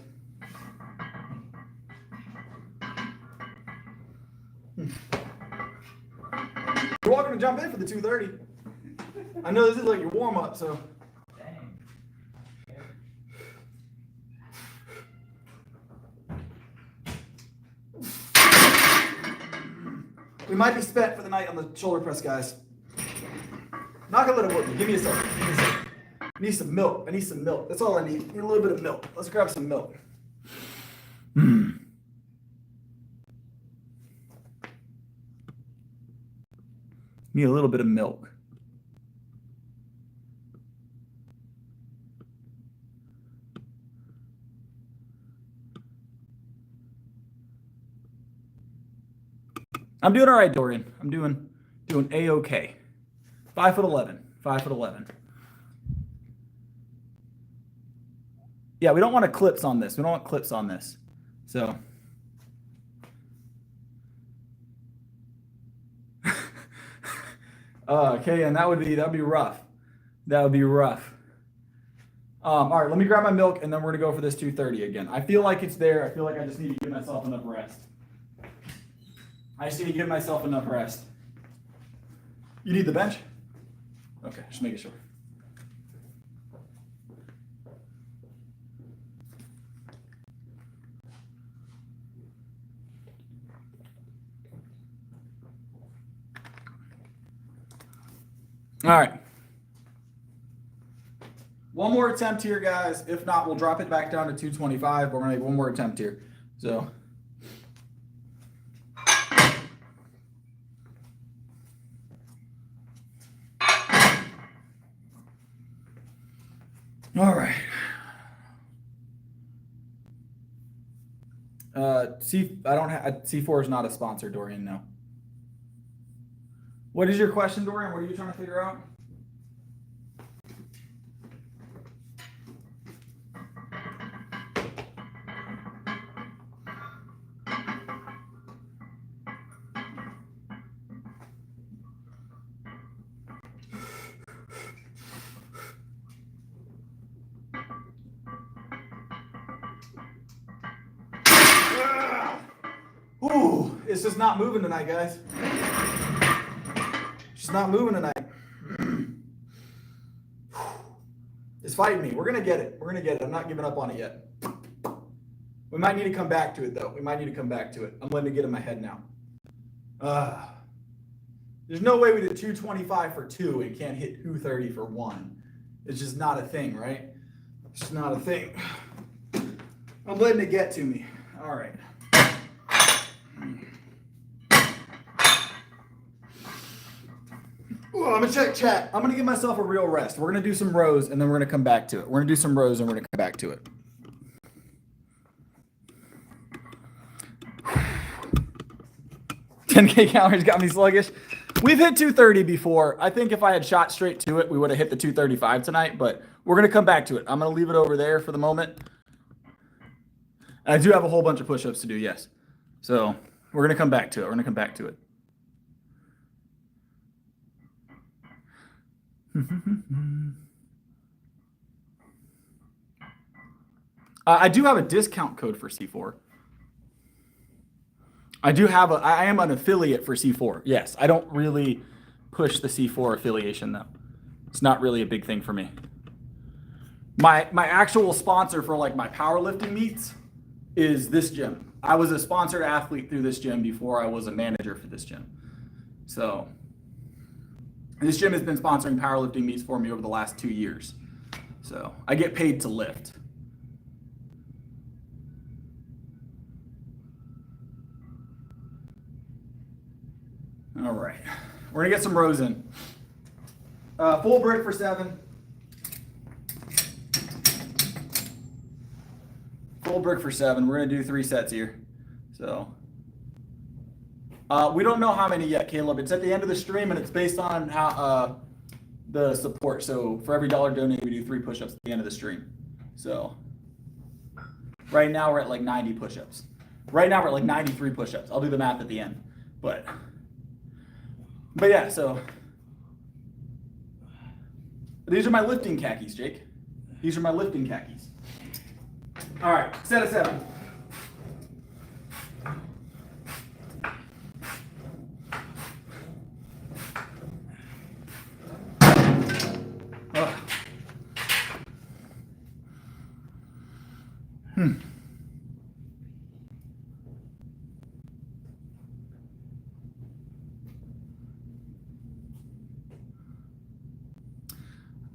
You're welcome to jump in for the 230. I know this is like your warm up, so. We might be spent for the night on the shoulder press, guys. Not gonna let it work. Give me a second. I need some milk. I need some milk. That's all I need. I need a little bit of milk. Let's grab some milk. Need a little bit of milk. I'm doing all right, Dorian. I'm doing A-okay. 5'11". 5'11". Yeah, we don't want clips on this. We don't want clips on this. So. Okay, and that'd be rough. That would be rough. All right, let me grab my milk, and then we're gonna go for this 230 again. I feel like it's there. I feel like I just need to give myself enough rest. I just need to give myself enough rest. You need the bench? Okay, just making sure. All right. One more attempt here, guys. If not, we'll drop it back down to 225. We're going to make one more attempt here. So. All right. C4 is not a sponsor, Dorian, no. What is your question, Dorian? What are you trying to figure out? Ooh, it's just not moving tonight, guys. Just not moving tonight. is fighting me. We're going to get it. We're going to get it. I'm not giving up on it yet. We might need to come back to it, though. We might need to come back to it. I'm letting it get in my head now. There's no way we did 225 for 2 and can't hit 230 for 1. It's just not a thing, right? It's just not a thing. I'm letting it get to me. All right. Ooh, I'm going to check chat. I'm going to give myself a real rest. We're going to do some rows, and then we're going to come back to it. We're going to do some rows, and we're going to come back to it. $10K calories got me sluggish. We've hit 230 before. I think if I had shot straight to it, we would have hit the 235 tonight, but we're going to come back to it. I'm going to leave it over there for the moment. And I do have a whole bunch of push-ups to do, yes. So we're going to come back to it. We're going to come back to it. I do have a discount code for C4. I am an affiliate for C4. Yes, I don't really push the C4 affiliation though. It's not really a big thing for me. My actual sponsor for like my powerlifting meets is this gym. I was a sponsored athlete through this gym before I was a manager for this gym. So this gym has been sponsoring powerlifting meets for me over the last 2 years. So I get paid to lift. All right, we're gonna get some rows in. Full brick for 7. Full brick for 7. We're gonna do 3 sets here. So we don't know how many yet, Caleb. It's at the end of the stream, and it's based on how the support. So for every $1 donated, we do 3 push-ups at the end of the stream. So right now we're at like 90 push-ups. Right now we're at like 93 push-ups. I'll do the math at the end, but yeah, so these are my lifting khakis, Jake. These are my lifting khakis. All right, set of 7.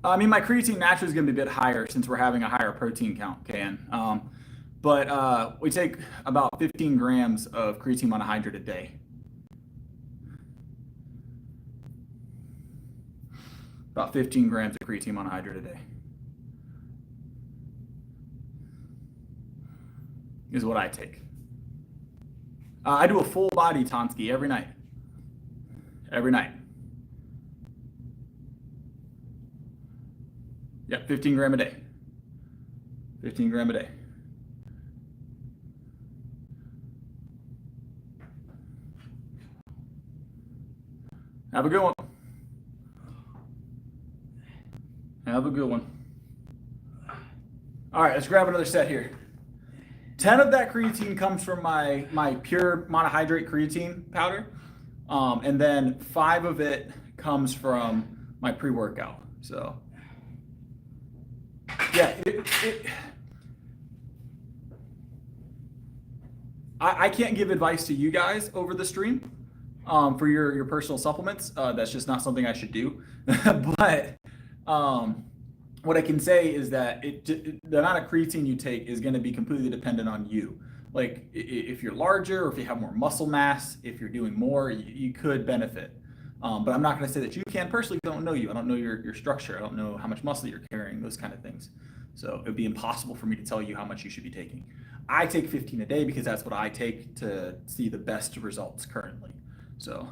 I mean, my creatine naturally is going to be a bit higher since we're having a higher protein count, KN. But we take about 15 grams of creatine monohydrate a day. About 15 grams of creatine monohydrate a day is what I take. I do a full body Tonsky every night. Every night. Yeah, 15 gram a day. 15 gram a day. Have a good one. Have a good one. All right, let's grab another set here. 10 of that creatine comes from my pure monohydrate creatine powder. And then 5 of it comes from my pre-workout. So yeah, I can't give advice to you guys over the stream for your personal supplements. That's just not something I should do. But what I can say is that the amount of creatine you take is going to be completely dependent on you. Like if you're larger or if you have more muscle mass, if you're doing more, you could benefit. But I'm not going to say that you can. Personally, I don't know you. I don't know your structure. I don't know how much muscle you're carrying, those kind of things. So it would be impossible for me to tell you how much you should be taking. I take 15 a day because that's what I take to see the best results currently. So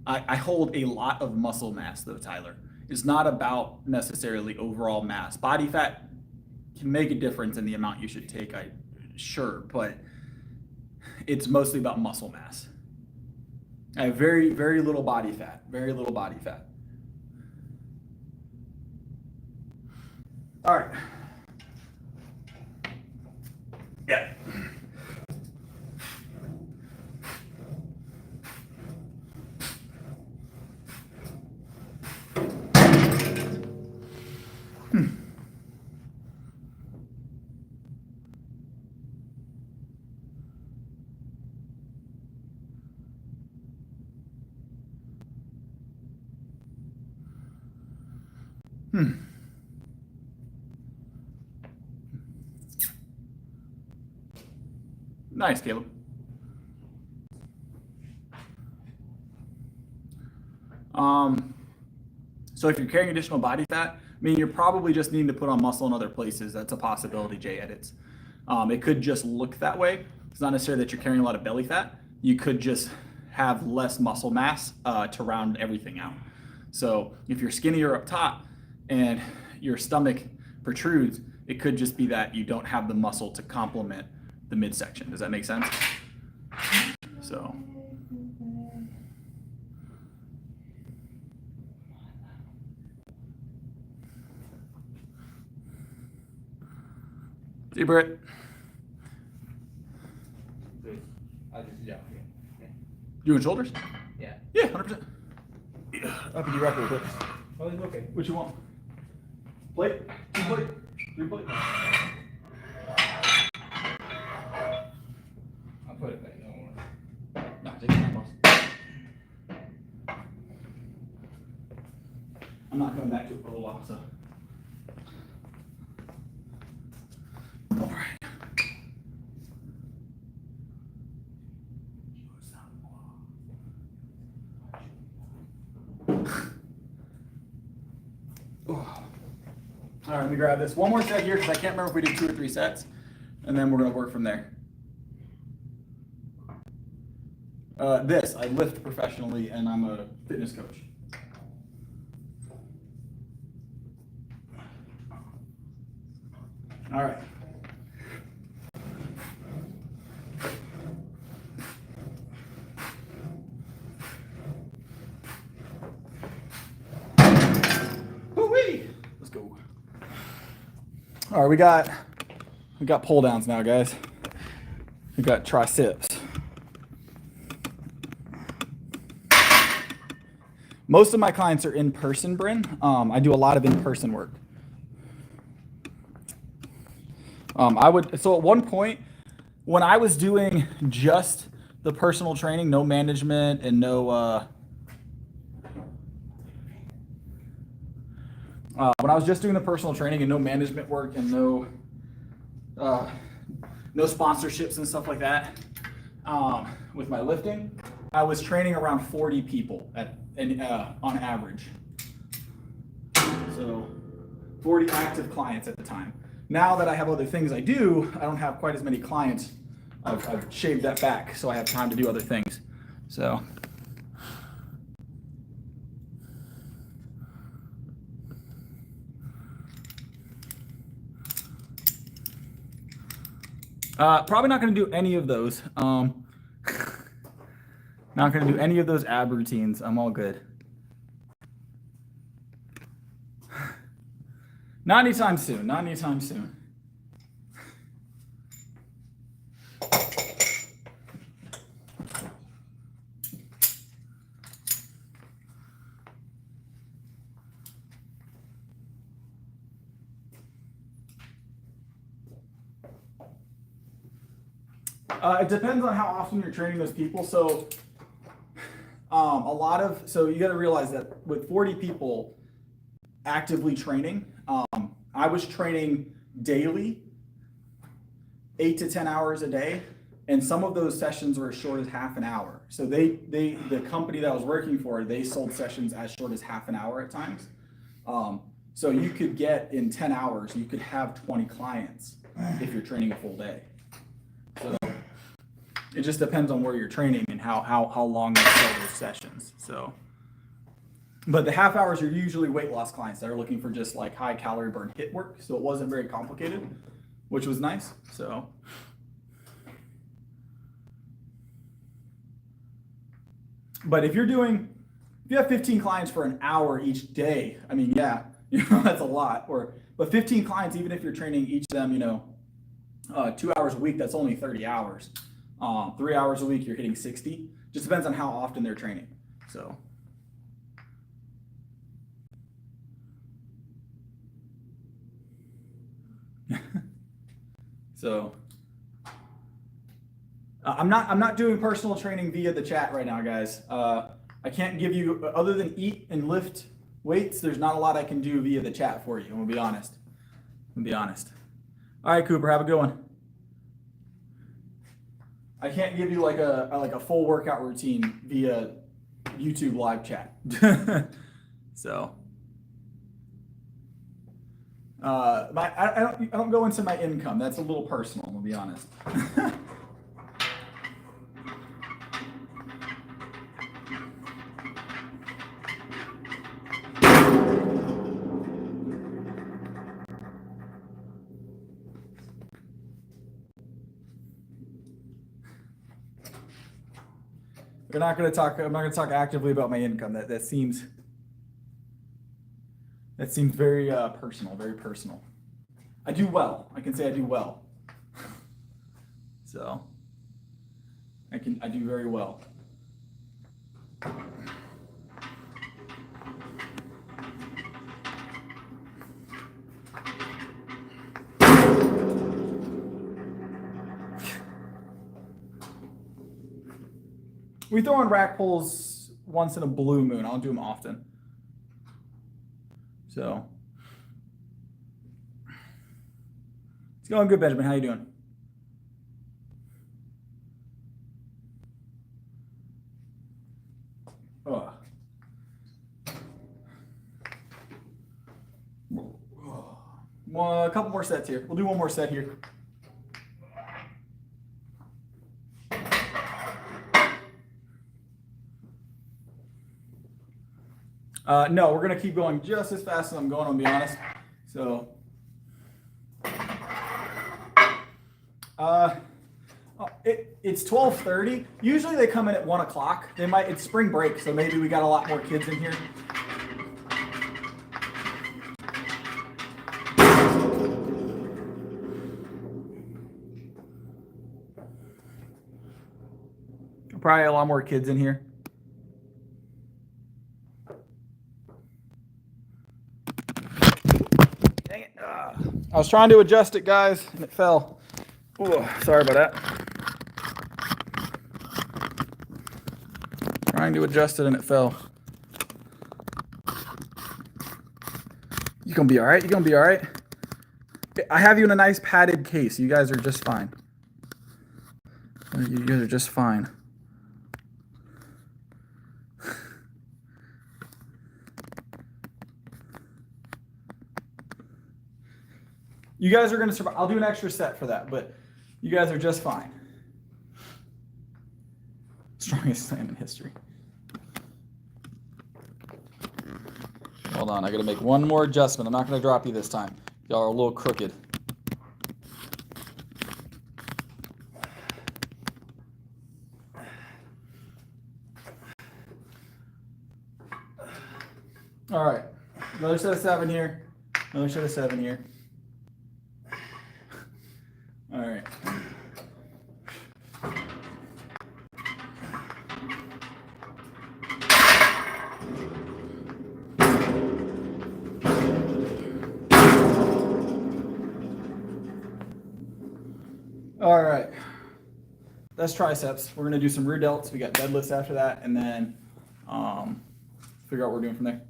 I hold a lot of muscle mass though, Tyler. It's not about necessarily overall mass. Body fat can make a difference in the amount you should take, sure, but it's mostly about muscle mass. I have very, very little body fat, very little body fat. All right. Yeah. Nice, Caleb. So if you're carrying additional body fat, I mean, you're probably just needing to put on muscle in other places. That's a possibility, Jay edits. It could just look that way. It's not necessarily that you're carrying a lot of belly fat. You could just have less muscle mass to round everything out. So if you're skinnier up top and your stomach protrudes, it could just be that you don't have the muscle to complement the midsection. Does that make sense? So. See you, Britt. Doing shoulders? Yeah. Yeah, 100%. Up and you rock real quick. Oh, okay. What you want? Plate? 2 plate? 3 plate? I'll put it back. Don't worry. No, take your time, boss. I'm not coming back to it for a little while, so. All right. All right, let me grab this. One more set here because I can't remember if we did 2 or 3 sets, and then we're going to work from there. This, I lift professionally, and I'm a fitness coach. All right. Woo-wee! Let's go. All right, we got pull downs now, guys. We got triceps. Most of my clients are in person, Bryn. I do a lot of in-person work. So at one point, when I was doing just the personal training, no management and no, when I was just doing the personal training and no management work and no sponsorships and stuff like that, with my lifting, I was training around 40 people on average. So 40 active clients at the time. Now that I have other things I do, I don't have quite as many clients. I've shaved that back so I have time to do other things. So. Probably not going to do any of those. Not going to do any of those ab routines. I'm all good. Not anytime soon. Not anytime soon. It depends on how often you're training those people. So so you got to realize that with 40 people actively training, I was training daily, 8 to 10 hours a day, and some of those sessions were as short as half an hour. So the company that I was working for, they sold sessions as short as half an hour at times. So you could get in 10 hours, you could have 20 clients if you're training a full day. So it just depends on where you're training and how long you sell those sessions. So, but the half hours are usually weight loss clients that are looking for just like high calorie burn HIIT work. So it wasn't very complicated, which was nice. So. But if you have 15 clients for an hour each day, I mean, yeah, that's a lot. But 15 clients, even if you're training each of them, 2 hours a week, that's only 30 hours. 3 hours a week, you're hitting 60. Just depends on how often they're training. So. I'm not doing personal training via the chat right now, guys. I can't give you, other than eat and lift weights, there's not a lot I can do via the chat for you. I'm gonna be honest. All right, Cooper, have a good one. I can't give you like a full workout routine via YouTube live chat. So, I don't go into my income. That's a little personal, I'll be honest. I'm not going to talk actively about my income. That seems very personal, very personal. I do well. I can say I do well. So I do very well. We throw in rack pulls once in a blue moon. I don't do them often. So it's going good, Benjamin. How you doing? Oh. Well, a couple more sets here. We'll do one more set here. No, we're gonna keep going just as fast as I'm going, I'll be honest. So, it's 12:30. Usually they come in at 1 o'clock. It's spring break, so maybe we got a lot more kids in here. Probably a lot more kids in here. I was trying to adjust it, guys, and it fell. Ooh, sorry about that. Trying to adjust it and it fell. You're gonna be all right. You're gonna be all right. I have you in a nice padded case. You guys are just fine. You guys are just fine. You guys are going to survive. I'll do an extra set for that, but you guys are just fine. Strongest slam in history. Hold on, I got to make one more adjustment. I'm not going to drop you this time. Y'all are a little crooked. All right, another set of 7 here. Another set of 7 here. All right. All right. That's triceps. We're gonna do some rear delts. We got deadlifts after that, and then figure out what we're doing from there.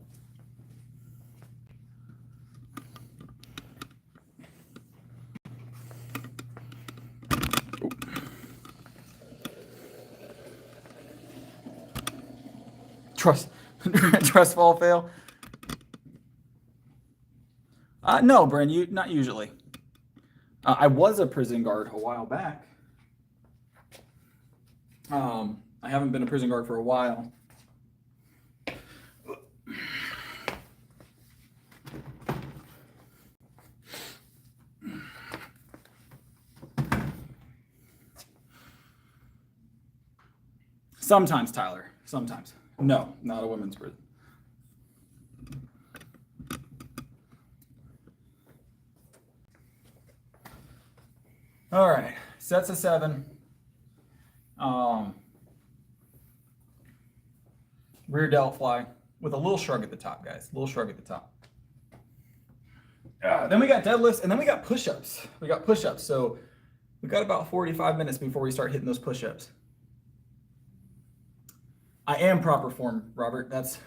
Trust fall fail. No, Bryn, not usually. I was a prison guard a while back. I haven't been a prison guard for a while. Sometimes, Tyler. Sometimes. No, not a women's prison. All right, sets of 7. Rear delt fly with a little shrug at the top, guys. A little shrug at the top. Then we got deadlifts, and then we got push-ups. So we got about 45 minutes before we start hitting those push-ups. I am proper form, Robert. That's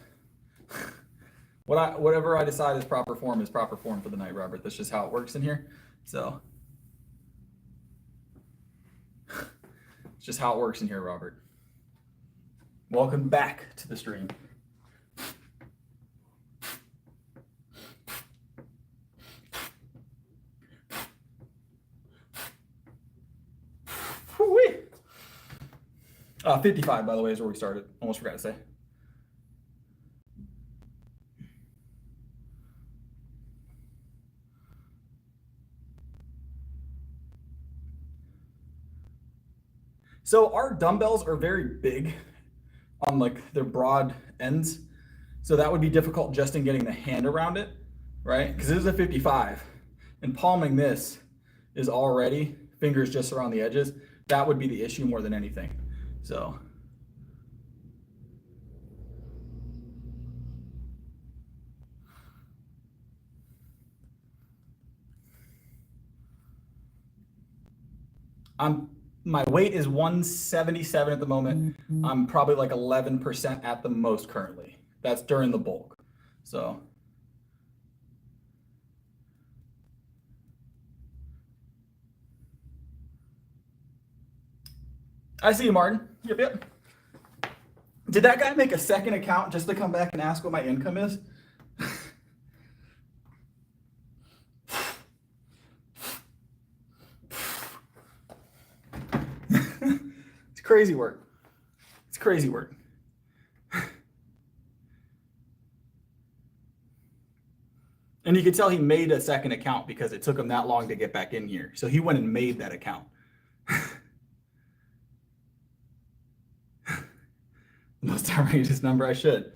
Whatever I decide is proper form for the night, Robert. That's just how it works in here. So it's just how it works in here, Robert. Welcome back to the stream. Woo-wee. 55, by the way, is where we started. Almost forgot to say. So our dumbbells are very big on like their broad ends. So that would be difficult just in getting the hand around it, right? Because this is a 55 and palming this is already fingers just around the edges. That would be the issue more than anything. So. My weight is 177 at the moment. I'm probably like 11% at the most currently. That's during the bulk. So. I see you, Martin. Yep. Did that guy make a second account just to come back and ask what my income is? It's crazy work. It's crazy work. And you can tell he made a second account because it took him that long to get back in here. So he went and made that account. The most outrageous number. I should.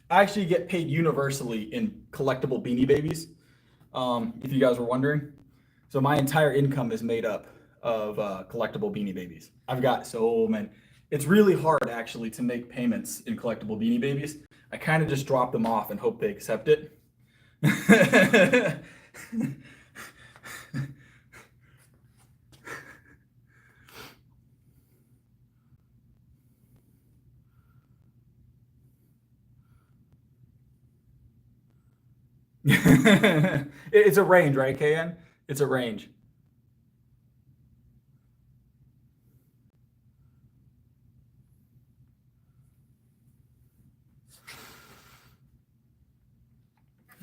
I actually get paid universally in collectible Beanie Babies, if you guys were wondering. So my entire income is made up of collectible Beanie Babies. I've got so many. It's really hard actually to make payments in collectible Beanie Babies. I kind of just drop them off and hope they accept it. It's a range, right, KN? It's a range.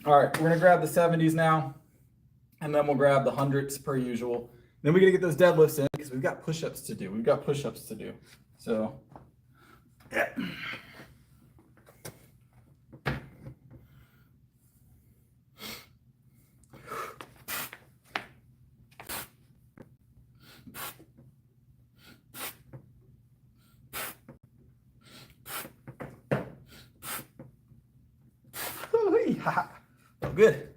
All right, we're gonna grab the 70s now, and then we'll grab the hundreds per usual. Then we gotta get those deadlifts in because we've got push-ups to do. So, yeah. Oh, good.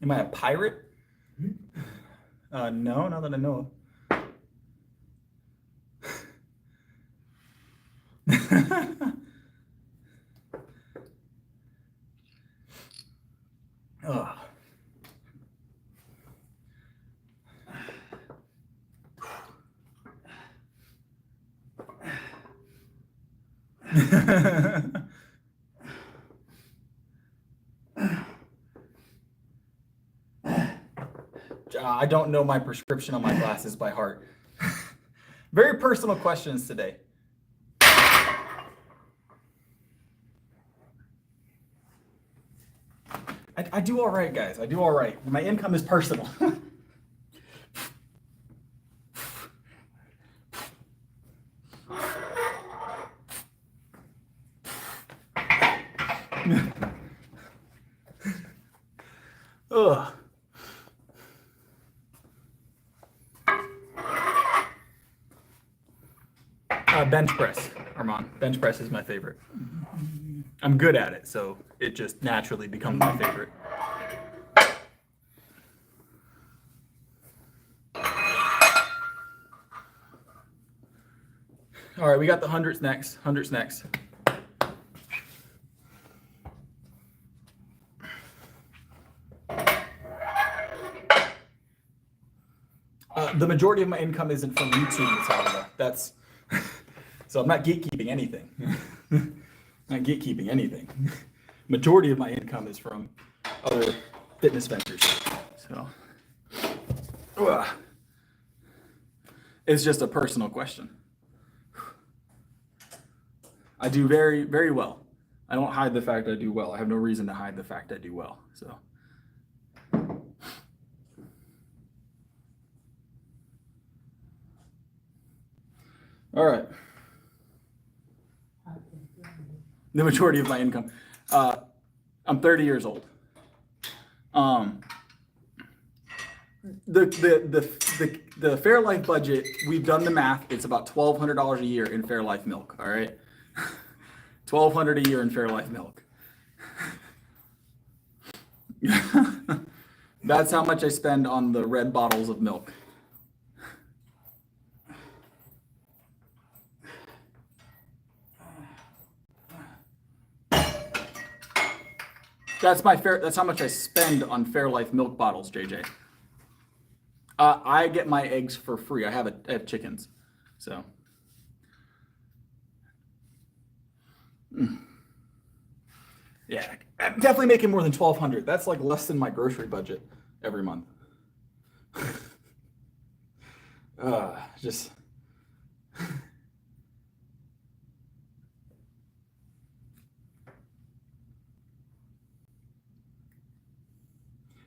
Am I a pirate? No, not that I know of. Ugh. I don't know my prescription on my glasses by heart. Very personal questions today. I do all right, guys. I do all right. My income is personal. Ugh. Bench press, Armand. Bench press is my favorite. I'm good at it, so it just naturally becomes my favorite. All right, we got the hundreds next. The majority of my income isn't from YouTube, Natalia. That's so I'm not gatekeeping anything. Not gatekeeping anything. Majority of my income is from other fitness ventures. So it's just a personal question. I do very, very well. I don't hide the fact I do well. I have no reason to hide the fact I do well. So. All right. The majority of my income. I'm 30 years old. The Fairlife budget, we've done the math. It's about $1,200 a year in Fairlife milk. All right. $1,200 a year in Fairlife milk. That's how much I spend on the red bottles of milk. That's how much I spend on Fairlife milk bottles, JJ. I get my eggs for free. I have chickens, so. Yeah, I'm definitely making more than $1,200. That's like less than my grocery budget every month. Just.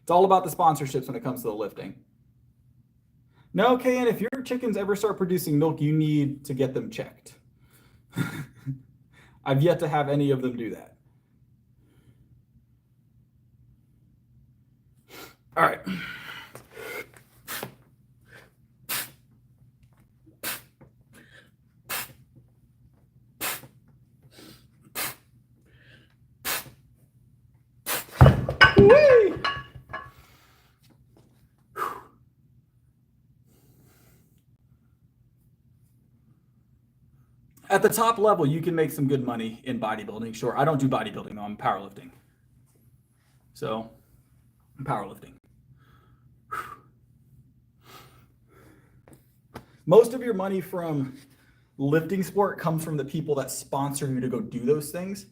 It's all about the sponsorships when it comes to the lifting. No, KN, if your chickens ever start producing milk, you need to get them checked. I've yet to have any of them do that. All right. Whee! At the top level, you can make some good money in bodybuilding. Sure, I don't do bodybuilding though. I'm powerlifting. So, I'm powerlifting. Most of your money from lifting sport comes from the people that sponsor you to go do those things.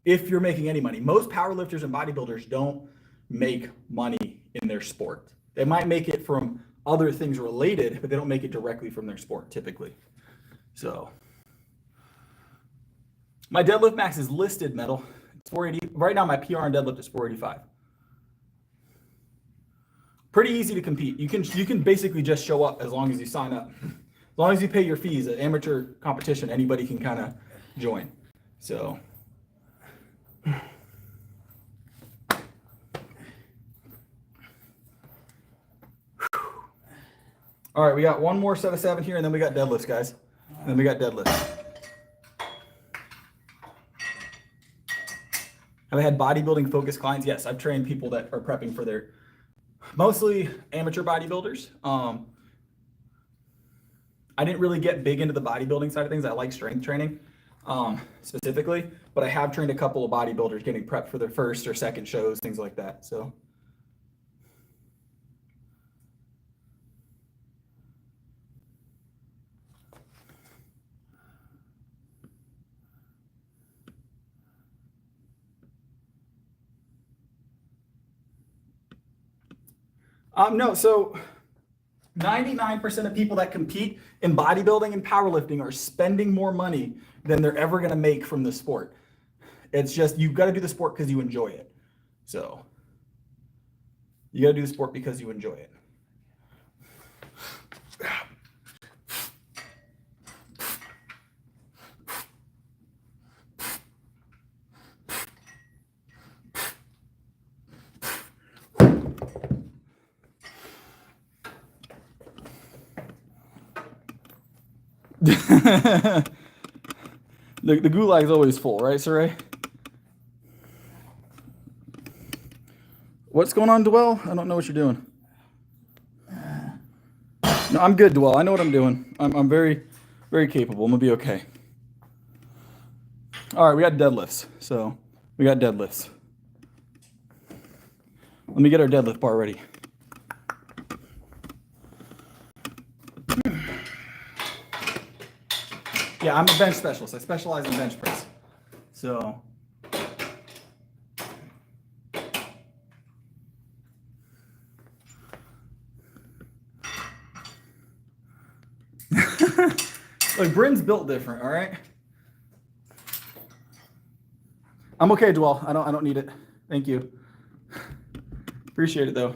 If you're making any money, most powerlifters and bodybuilders don't make money in their sport. They might make it from other things related, but they don't make it directly from their sport typically. So my deadlift max is listed metal. It's 480. Right now my PR on deadlift is 485. Pretty easy to compete. You can basically just show up as long as you sign up. As long as you pay your fees. An amateur competition, anybody can kind of join. So all right, we got one more set of 7 here, and then we got deadlifts, guys. And then we got deadlifts. Have I had bodybuilding focused clients? Yes, I've trained people that are prepping for their, mostly amateur bodybuilders. I didn't really get big into the bodybuilding side of things. I like strength training specifically, but I have trained a couple of bodybuilders getting prepped for their first or second shows, things like that. So. No, so 99% of people that compete in bodybuilding and powerlifting are spending more money than they're ever going to make from the sport. It's just, you've got to do the sport because you enjoy it. So you got to do the sport because you enjoy it. the gulag is always full, right, Saray? What's going on, Dwell? I don't know what you're doing. No, I'm good, Dwell. I know what I'm doing. I'm very, very capable. I'm gonna be okay. All right, we got deadlifts. So we got deadlifts. Let me get our deadlift bar ready. Yeah, I'm a bench specialist. I specialize in bench press. So. Like, Bryn's built different, all right? I'm okay, Dwell. I don't need it. Thank you. Appreciate it though.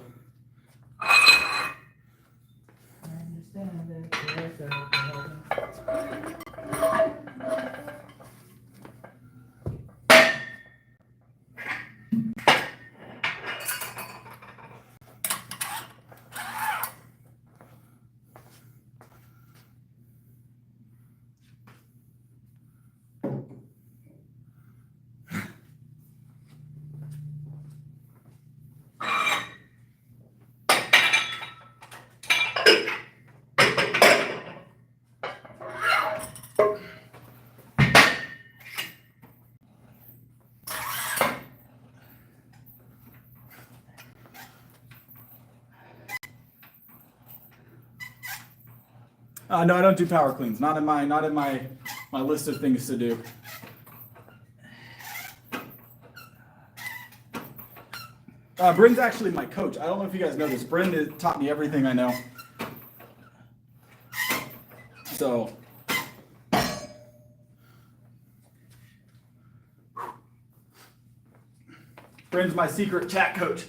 No, I don't do power cleans. Not in my list of things to do. Bryn's actually my coach. I don't know if you guys know this. Bryn taught me everything I know. So. Bryn's my secret chat coach.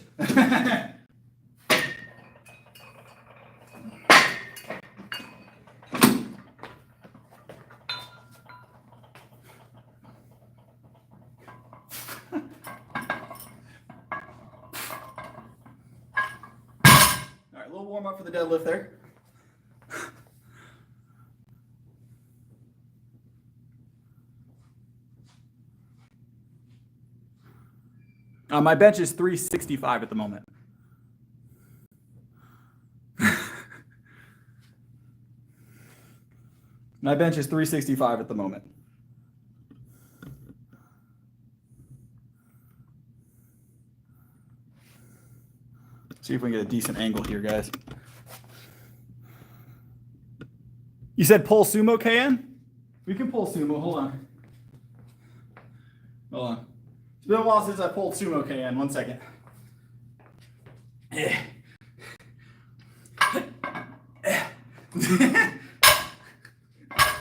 A little warm up for the deadlift there. My bench is 365 at the moment. My bench is 365 at the moment. See if we can get a decent angle here, guys. You said pull sumo, KN? We can pull sumo. Hold on. Hold on. It's been a while since I pulled sumo, KN. 1 second.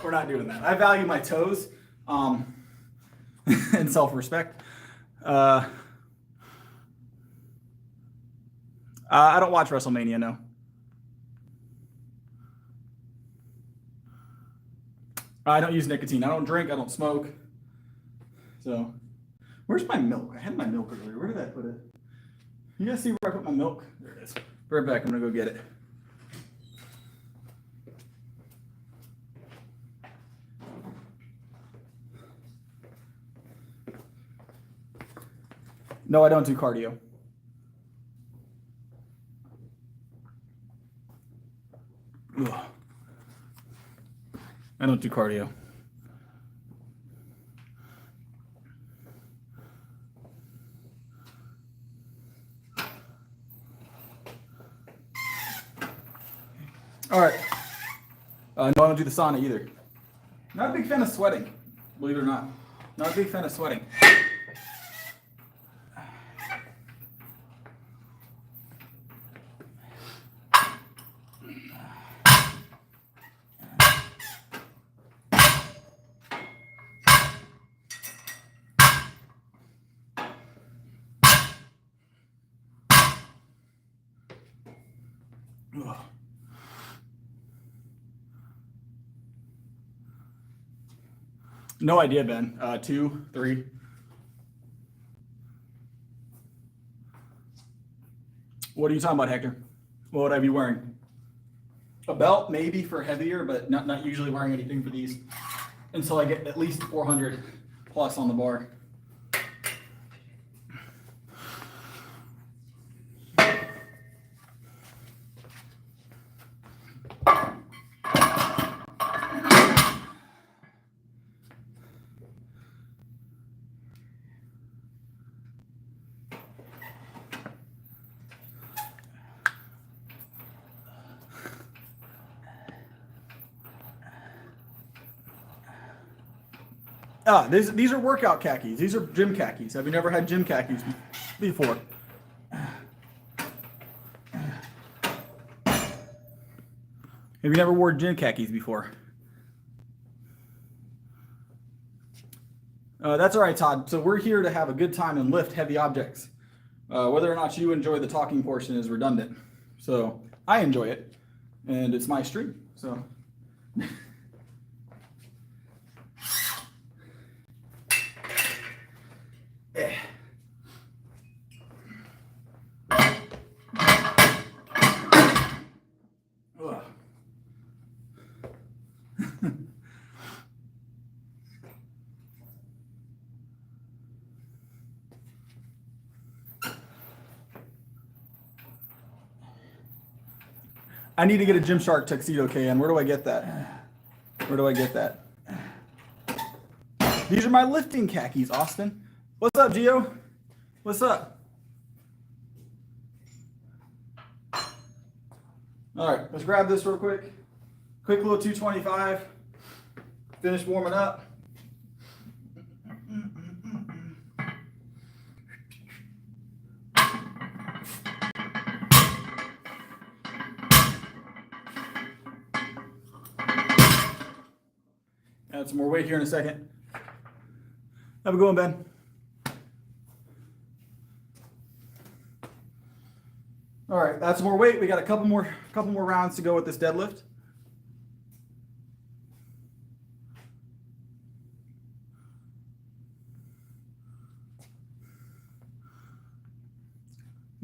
We're not doing that. I value my toes and self-respect. I don't watch WrestleMania, no. I don't use nicotine. I don't drink. I don't smoke. So, where's my milk? I had my milk earlier. Where did I put it? You guys see where I put my milk? There it is. Be right back. I'm going to go get it. No, I don't do cardio. Ugh. I don't do cardio. All right. No, I don't do the sauna either. Not a big fan of sweating, believe it or not. Not a big fan of sweating. Ugh. No idea, Ben. 2, 3. What are you talking about, Hector? What would I be wearing? A belt, maybe for heavier, but not usually wearing anything for these until I get at least 400 plus on the bar. These are workout khakis. These are gym khakis. Have you never had gym khakis before? Have you never worn gym khakis before? That's all right, Todd. So we're here to have a good time and lift heavy objects. Whether or not you enjoy the talking portion is redundant. So I enjoy it, and it's my stream. So. I need to get a Gymshark tuxedo, KN. Where do I get that? Where do I get that? These are my lifting khakis, Austin. What's up, Gio? What's up? All right, let's grab this real quick. Quick little 225. Finish warming up. Add some more weight here in a second. Have a good one, Ben. All right, that's more weight. We got a couple more rounds to go with this deadlift.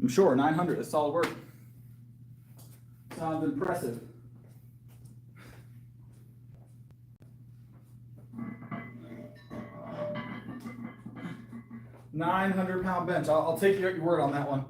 I'm sure 900 is solid work. Sounds impressive. 900-pound bench. I'll take your word on that one.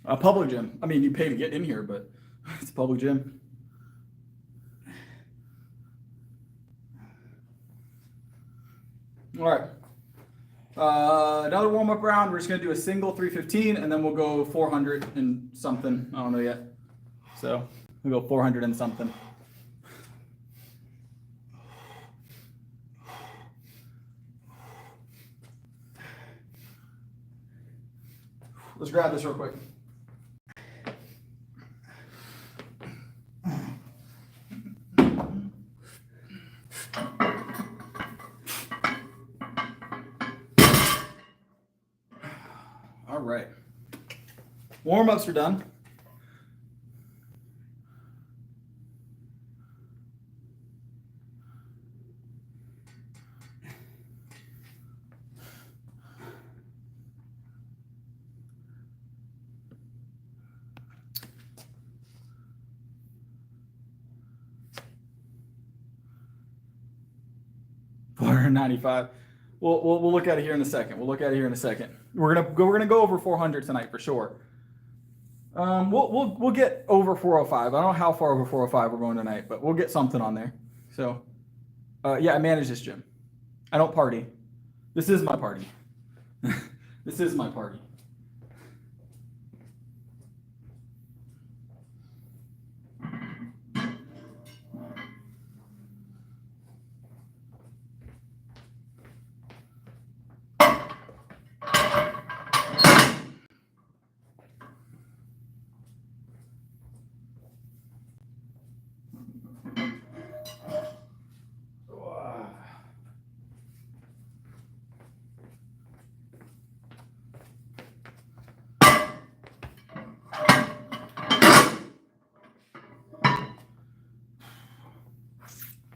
A public gym. I mean, you pay to get in here, but it's a public gym. All right. Another warm-up round. We're just going to do a single 315, and then we'll go 400 and something. I don't know yet. So we'll go 400 and something. Let's grab this real quick. All right. Warm-ups are done. $495. We'll look at it here in a second. We're gonna go over 400 tonight for sure. We'll get over 405. I don't know how far over 405 we're going tonight, but we'll get something on there. So, yeah, I manage this gym. I don't party. This is my party. This is my party.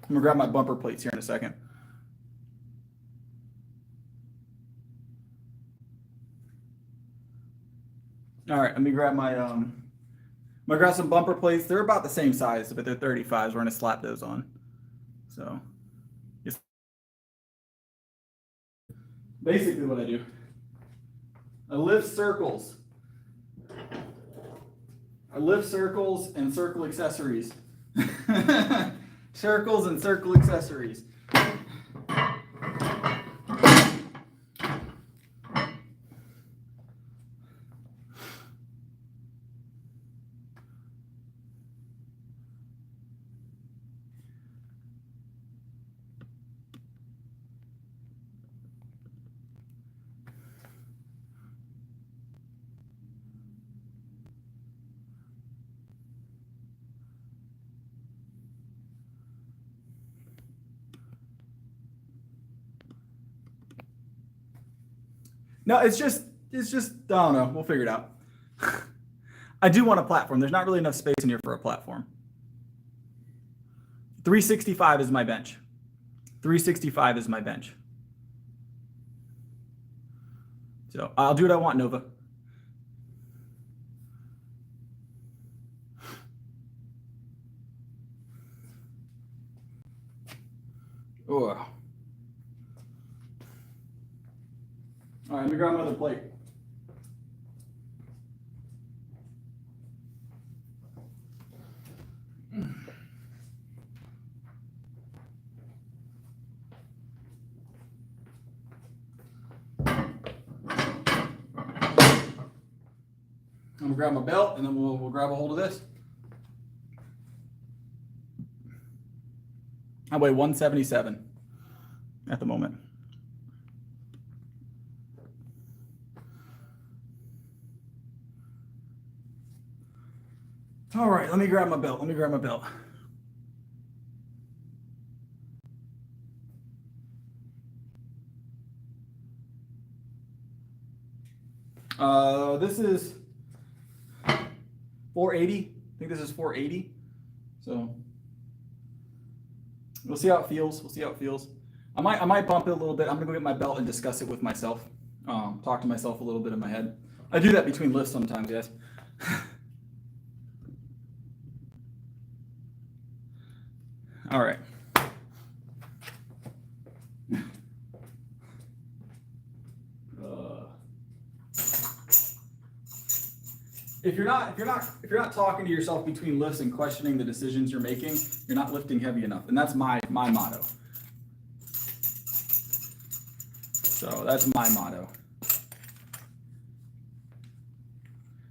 I'm gonna grab my bumper plates here in a second. All right, let me grab my gonna grab some bumper plates. They're about the same size, but they're 35s. We're gonna slap those on. So it's basically what I do. I lift circles. I lift circles and circle accessories. Circles and circle accessories. No, it's just, I don't know. We'll figure it out. I do want a platform. There's not really enough space in here for a platform. 365 is my bench. 365 is my bench. So I'll do what I want, Nova. Oh. All right, let me grab another plate. I'm gonna grab my belt and then we'll grab a hold of this. I weigh 177 at the moment. All right, let me grab my belt. This is 480. I think this is 480. So we'll see how it feels. I might bump it a little bit. I'm gonna go get my belt and discuss it with myself. Talk to myself a little bit in my head. I do that between lifts sometimes, yes. All right. If you're not talking to yourself between lifts and questioning the decisions you're making, you're not lifting heavy enough, and that's my motto. So that's my motto.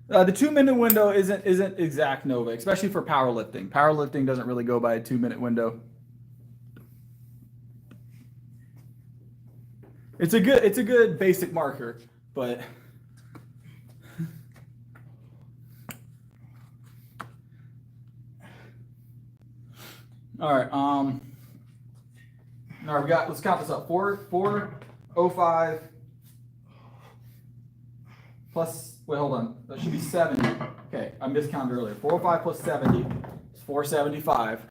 The 2-minute window isn't exact, Nova, especially for powerlifting. Powerlifting doesn't really go by a 2-minute window. It's a good basic marker, but all right. All right, let's count this up. 405 plus, wait, hold on. That should be 70. Okay, I miscounted earlier. 405 plus 70 is 475.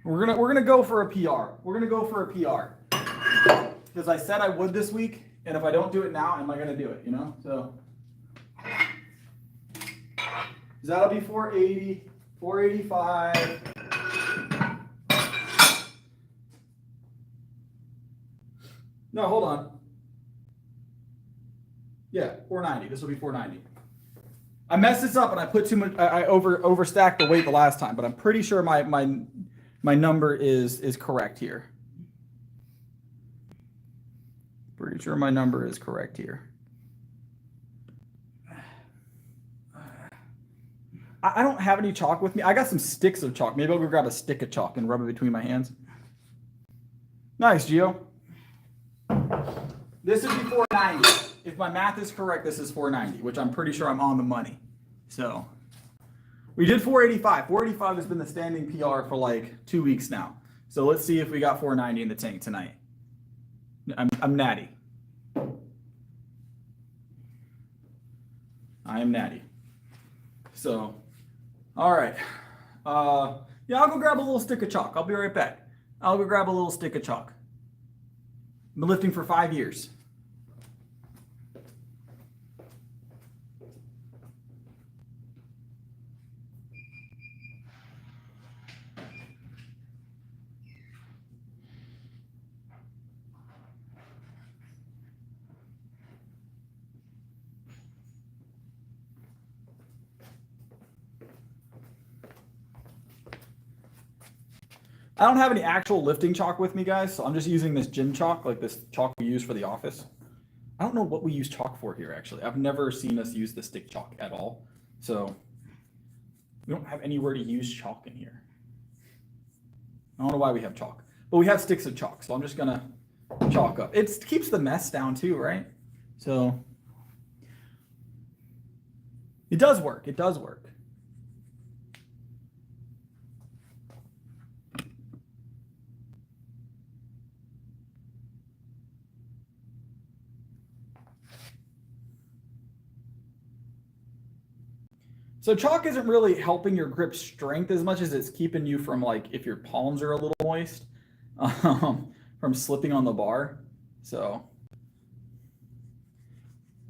We're gonna go for a PR. Because I said I would this week, and if I don't do it now, am I gonna do it? You know, so that'll be 480, 485. No, hold on. Yeah, 490. This will be 490. I messed this up and I put too much. I overstacked the weight the last time, but I'm pretty sure my number is correct here. Pretty sure my number is correct here. I don't have any chalk with me. I got some sticks of chalk. Maybe I'll go grab a stick of chalk and rub it between my hands. Nice, Gio. This would be 490. If my math is correct, this is 490, which I'm pretty sure I'm on the money. So we did 485. 485 has been the standing PR for like 2 weeks now. So let's see if we got 490 in the tank tonight. I'm natty. I am natty. So, all right. Yeah, I'll go grab a little stick of chalk. I'll be right back. I'll go grab a little stick of chalk. I've been lifting for 5 years. I don't have any actual lifting chalk with me, guys, so I'm just using this gym chalk, like this chalk we use for the office. I don't know what we use chalk for here, actually. I've never seen us use the stick chalk at all. So we don't have anywhere to use chalk in here. I don't know why we have chalk, but we have sticks of chalk, so I'm just gonna chalk up. It keeps the mess down too, right? So it does work. It does work. So chalk isn't really helping your grip strength as much as it's keeping you from, like, if your palms are a little moist, from slipping on the bar. So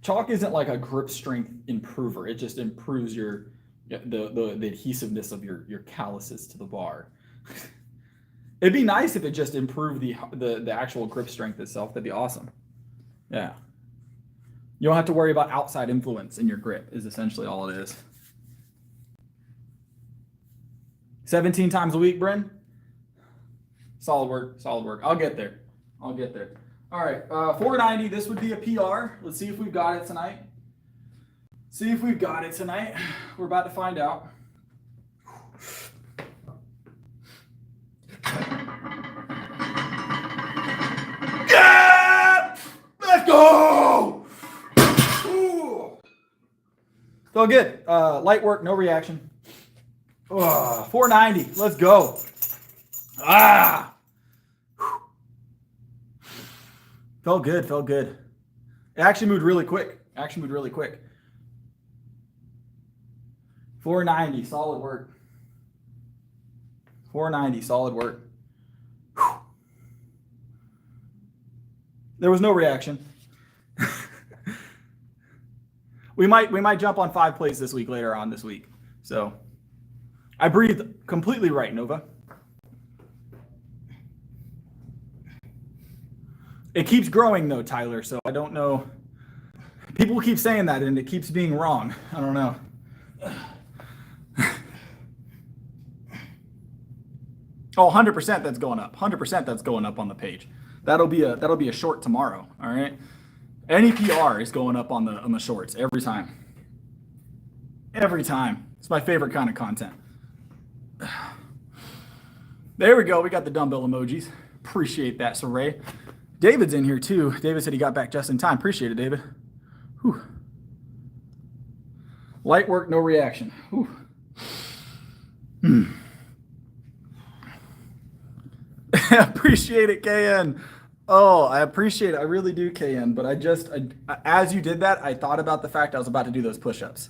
chalk isn't like a grip strength improver. It just improves the adhesiveness of your calluses to the bar. It'd be nice if it just improved the actual grip strength itself. That'd be awesome. Yeah. You don't have to worry about outside influence in your grip is essentially all it is. 17 times a week, Bryn? Solid work, solid work. I'll get there. I'll get there. All right, 490, this would be a PR. Let's see if we've got it tonight. See if we've got it tonight. We're about to find out. Yeah! Let's go! Ooh. So good. Light work, no reaction. 490. Let's go. Ah. Felt good. Felt good. It actually moved really quick. 490. Solid work. 490. Solid work. Whew. There was no reaction. we might jump on 5 plays this week later on this week. So I breathed completely right, Nova. It keeps growing though, Tyler, so I don't know. People keep saying that and it keeps being wrong. I don't know. Oh, 100% that's going up. 100% that's going up on the page. That'll be a short tomorrow, all right? Any PR is going up on the shorts every time. Every time. It's my favorite kind of content. There we go. We got the dumbbell emojis. Appreciate that, Saray. David's in here too. David said he got back just in time. Appreciate it, David. Whew. Light work, no reaction. Appreciate it, KN. Oh, I appreciate it. I really do, KN. But as you did that, I thought about the fact I was about to do those push-ups.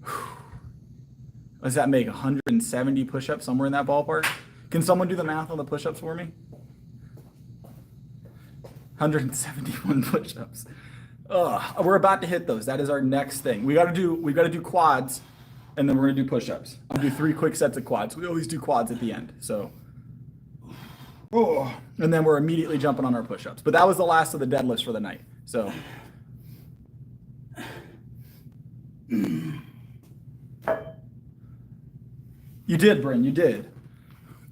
What does that make? 170 push-ups, somewhere in that ballpark? Can someone do the math on the push-ups for me? 171 push-ups. We're about to hit those. That is our next thing. We gotta do quads, and then we're gonna do push-ups. I'll do 3 quick sets of quads. We always do quads at the end. So, and then we're immediately jumping on our push-ups. But that was the last of the deadlifts for the night. So. You did, Bryn, you did.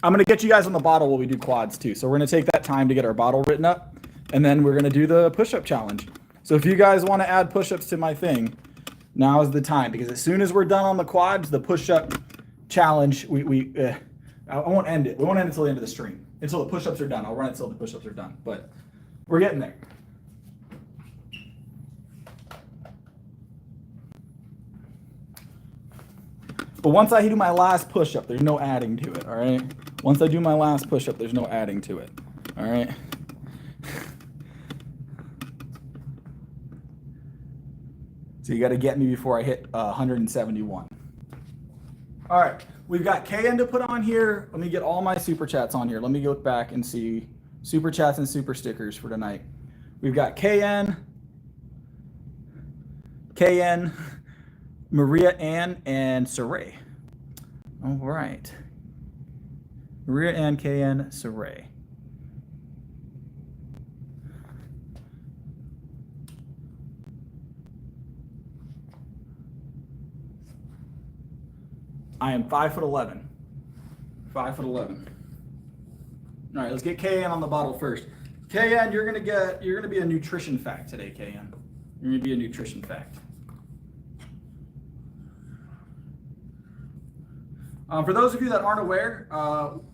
I'm going to get you guys on the bottle while we do quads too. So we're going to take that time to get our bottle written up, and then we're going to do the push-up challenge. So if you guys want to add push-ups to my thing, now is the time, because as soon as we're done on the quads, the push-up challenge, I won't end it. We won't end it until the end of the stream, until the push-ups are done. I'll run it until the push-ups are done, but we're getting there. But once I do my last push-up, there's no adding to it, all right? Once I do my last push-up, there's no adding to it, all right? So you got to get me before I hit 171. All right, we've got KN to put on here. Let me get all my super chats on here. Let me look back and see super chats and super stickers for tonight. We've got KN, Maria Ann, and Saray. All right. Maria Ann, KN, Saray. I am 5'11". 5'11". All right, let's get KN on the bottle first. KN, you're gonna be a nutrition fact today, KN. You're gonna be a nutrition fact. For those of you that aren't aware,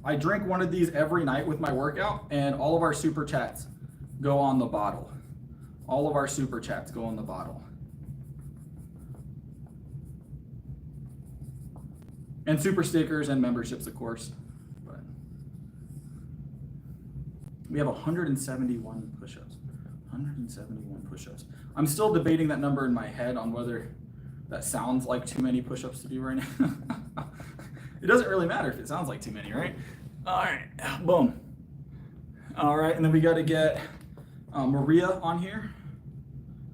I drink one of these every night with my workout, and all of our super chats go on the bottle. All of our super chats go on the bottle. And super stickers and memberships, of course. But we have 171 push-ups. 171 push-ups. I'm still debating that number in my head on whether that sounds like too many push-ups to do right now. It doesn't really matter if it sounds like too many, right? All right, boom. All right, and then we got to get Maria on here.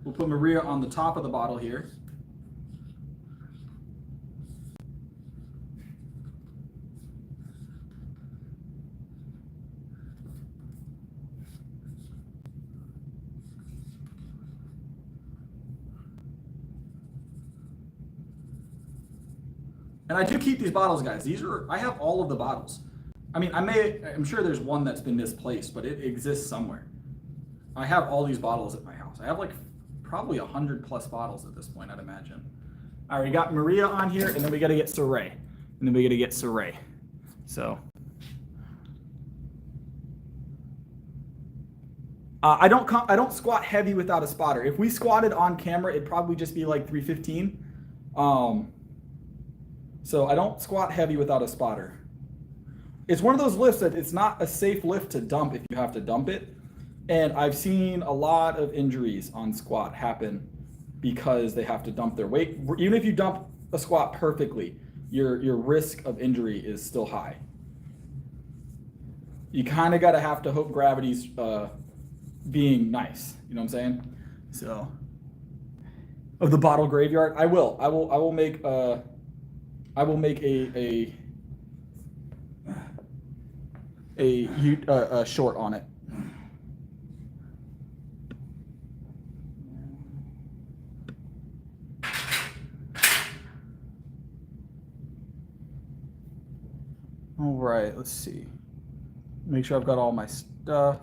We'll put Maria on the top of the bottle here. And I do keep these bottles, guys. I have all of the bottles. I mean, I'm sure there's one that's been misplaced, but it exists somewhere. I have all these bottles at my house. I have like probably 100+ bottles at this point, I'd imagine. All right, we got Maria on here, and then we got to get Saray. So. I don't squat heavy without a spotter. If we squatted on camera, it'd probably just be like 315. So I don't squat heavy without a spotter. It's one of those lifts that it's not a safe lift to dump if you have to dump it. And I've seen a lot of injuries on squat happen because they have to dump their weight. Even if you dump a squat perfectly, your risk of injury is still high. You kind of got to have to hope gravity's being nice. You know what I'm saying? So, of the bottle graveyard, I will make a short on it. All right, let's see. Make sure I've got all my stuff.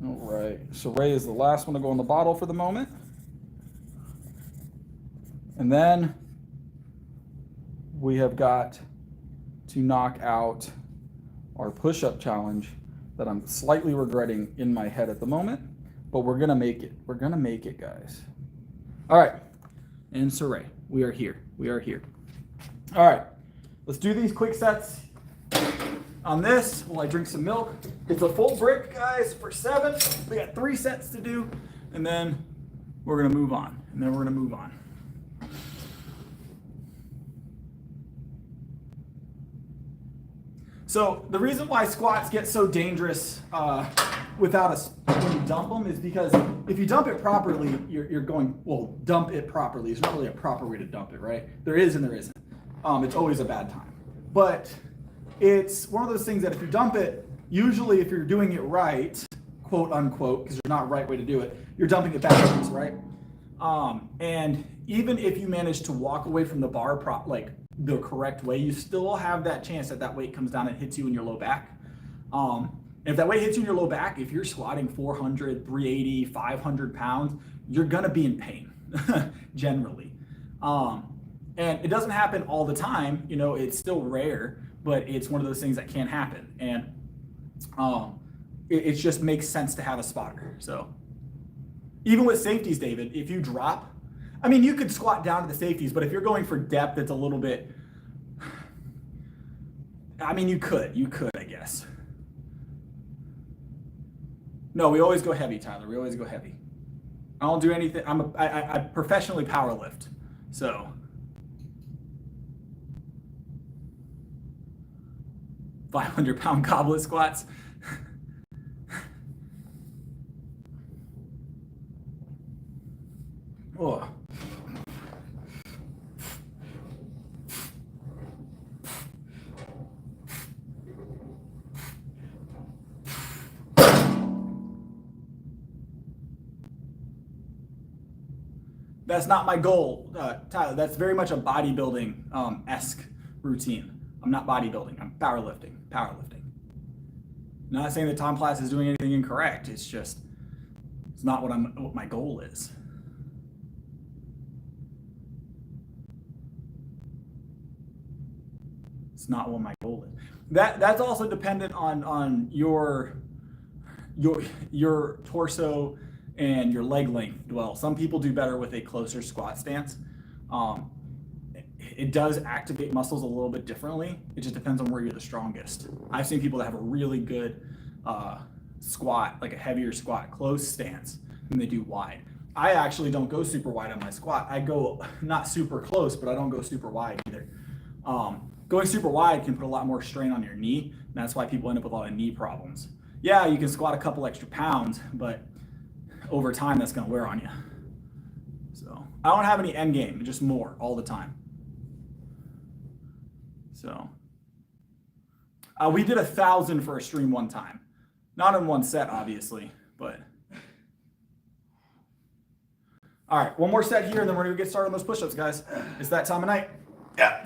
All right, so Ray is the last one to go in the bottle for the moment. And then we have got to knock out our push-up challenge that I'm slightly regretting in my head at the moment, but we're gonna make it. We're gonna make it, guys. All right, and Saray, we are here. We are here. All right, let's do these quick sets on this while I drink some milk. It's a full brick, guys, for 7. We got 3 sets to do, and then we're gonna move on. So the reason why squats get so dangerous when you dump them is because if you dump it properly, you're going, well, dump it properly. It's not really a proper way to dump it, right? There is and there isn't. It's always a bad time. But it's one of those things that if you dump it, usually if you're doing it right, quote unquote, because there's not a right way to do it, you're dumping it backwards, right? And even if you manage to walk away from the bar like the correct way, you still have that chance that weight comes down and hits you in your low back. And if that weight hits you in your low back, if you're squatting 400, 380, 500 pounds, you're gonna be in pain, generally. And it doesn't happen all the time, you know, it's still rare, but it's one of those things that can happen. And it just makes sense to have a spotter. So even with safeties, David, if you drop, I mean, you could squat down to the safeties, but if you're going for depth, it's a little bit, I mean, you could, I guess. No, we always go heavy, Tyler. We always go heavy. I don't do anything. I professionally power lift. So 500-pound goblet squats. Oh. That's not my goal, Tyler. That's very much a bodybuilding esque routine. I'm not bodybuilding. I'm powerlifting. Not saying that Tom Class is doing anything incorrect. It's just, it's not what my goal is. It's not what my goal is. That's also dependent on your torso and your leg length dwell. Some people do better with a closer squat stance. It does activate muscles a little bit differently. It just depends on where you're the strongest. I've seen people that have a really good squat, like a heavier squat, close stance, than they do wide. I actually don't go super wide on my squat. I go not super close, but I don't go super wide either. Going super wide can put a lot more strain on your knee. And that's why people end up with a lot of knee problems. Yeah, you can squat a couple extra pounds, but over time that's gonna wear on you. So I don't have any end game, just more all the time. So we did 1,000 for a stream one time. Not in one set, obviously, but. All right, one more set here, and then we're gonna get started on those push-ups, guys. It's that time of night. Yeah.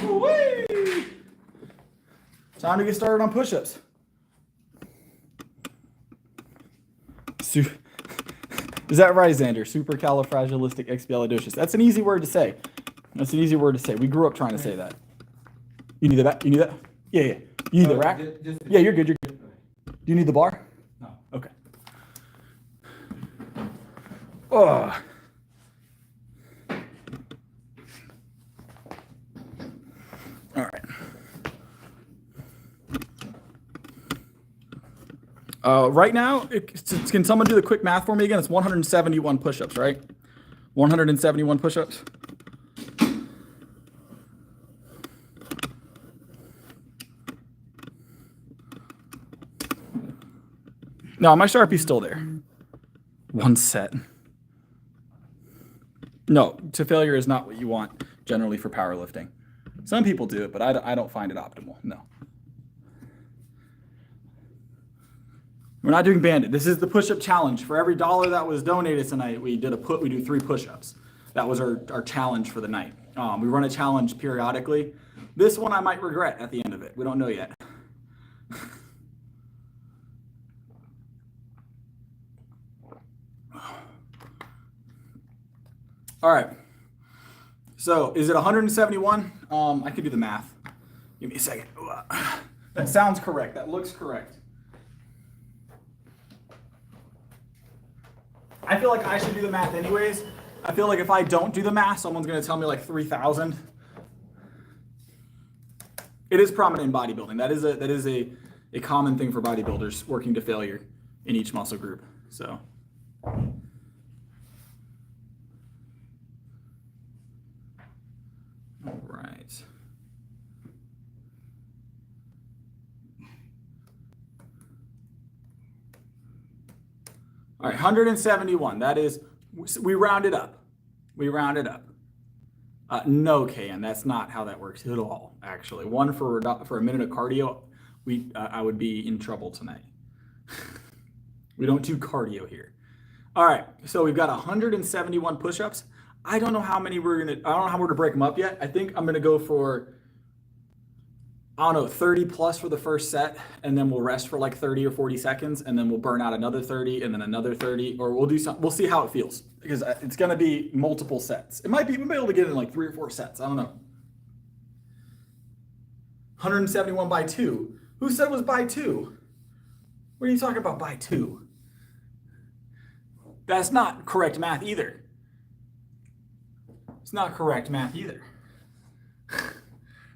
Whee! Time to get started on push-ups. Is that right, Xander? Supercalifragilisticexpialidocious. That's an easy word to say. We grew up trying to say that. You need that? You need that? Yeah. You need the rack? Yeah, you're good. Do you need the bar? No. Okay. Oh. All right. Right now, can someone do the quick math for me again? It's 171 push-ups, right? 171 push-ups. No, my Sharpie's still there. One set. No, to failure is not what you want generally for powerlifting. Some people do it, but I don't find it optimal. No. We're not doing banded. This is the push-up challenge. For every $1 that was donated tonight, we do 3 push-ups. That was our challenge for the night. We run a challenge periodically. This one I might regret at the end of it. We don't know yet. All right. So is it 171? I can do the math. Give me a second. That sounds correct. That looks correct. I feel like I should do the math anyways. I feel like if I don't do the math, someone's going to tell me like 3,000. It is prominent in bodybuilding. That is a common thing for bodybuilders working to failure in each muscle group. So. All right. All right, 171. That is, we round it up. No, KN, that's not how that works at all, actually. One for a minute of cardio, I would be in trouble tonight. We don't do cardio here. All right, so we've got 171 push-ups. I don't know how many I don't know how we're gonna break them up yet. I think I'm gonna go for, 30 plus for the first set, and then we'll rest for like 30 or 40 seconds, and then we'll burn out another 30, and then another 30, or we'll do something. We'll see how it feels, because it's gonna be multiple sets. It might be, we'll be able to get in like 3 or 4 sets. I don't know. 171 by 2. Who said it was by 2? What are you talking about by 2? That's not correct math either. It's not correct math either.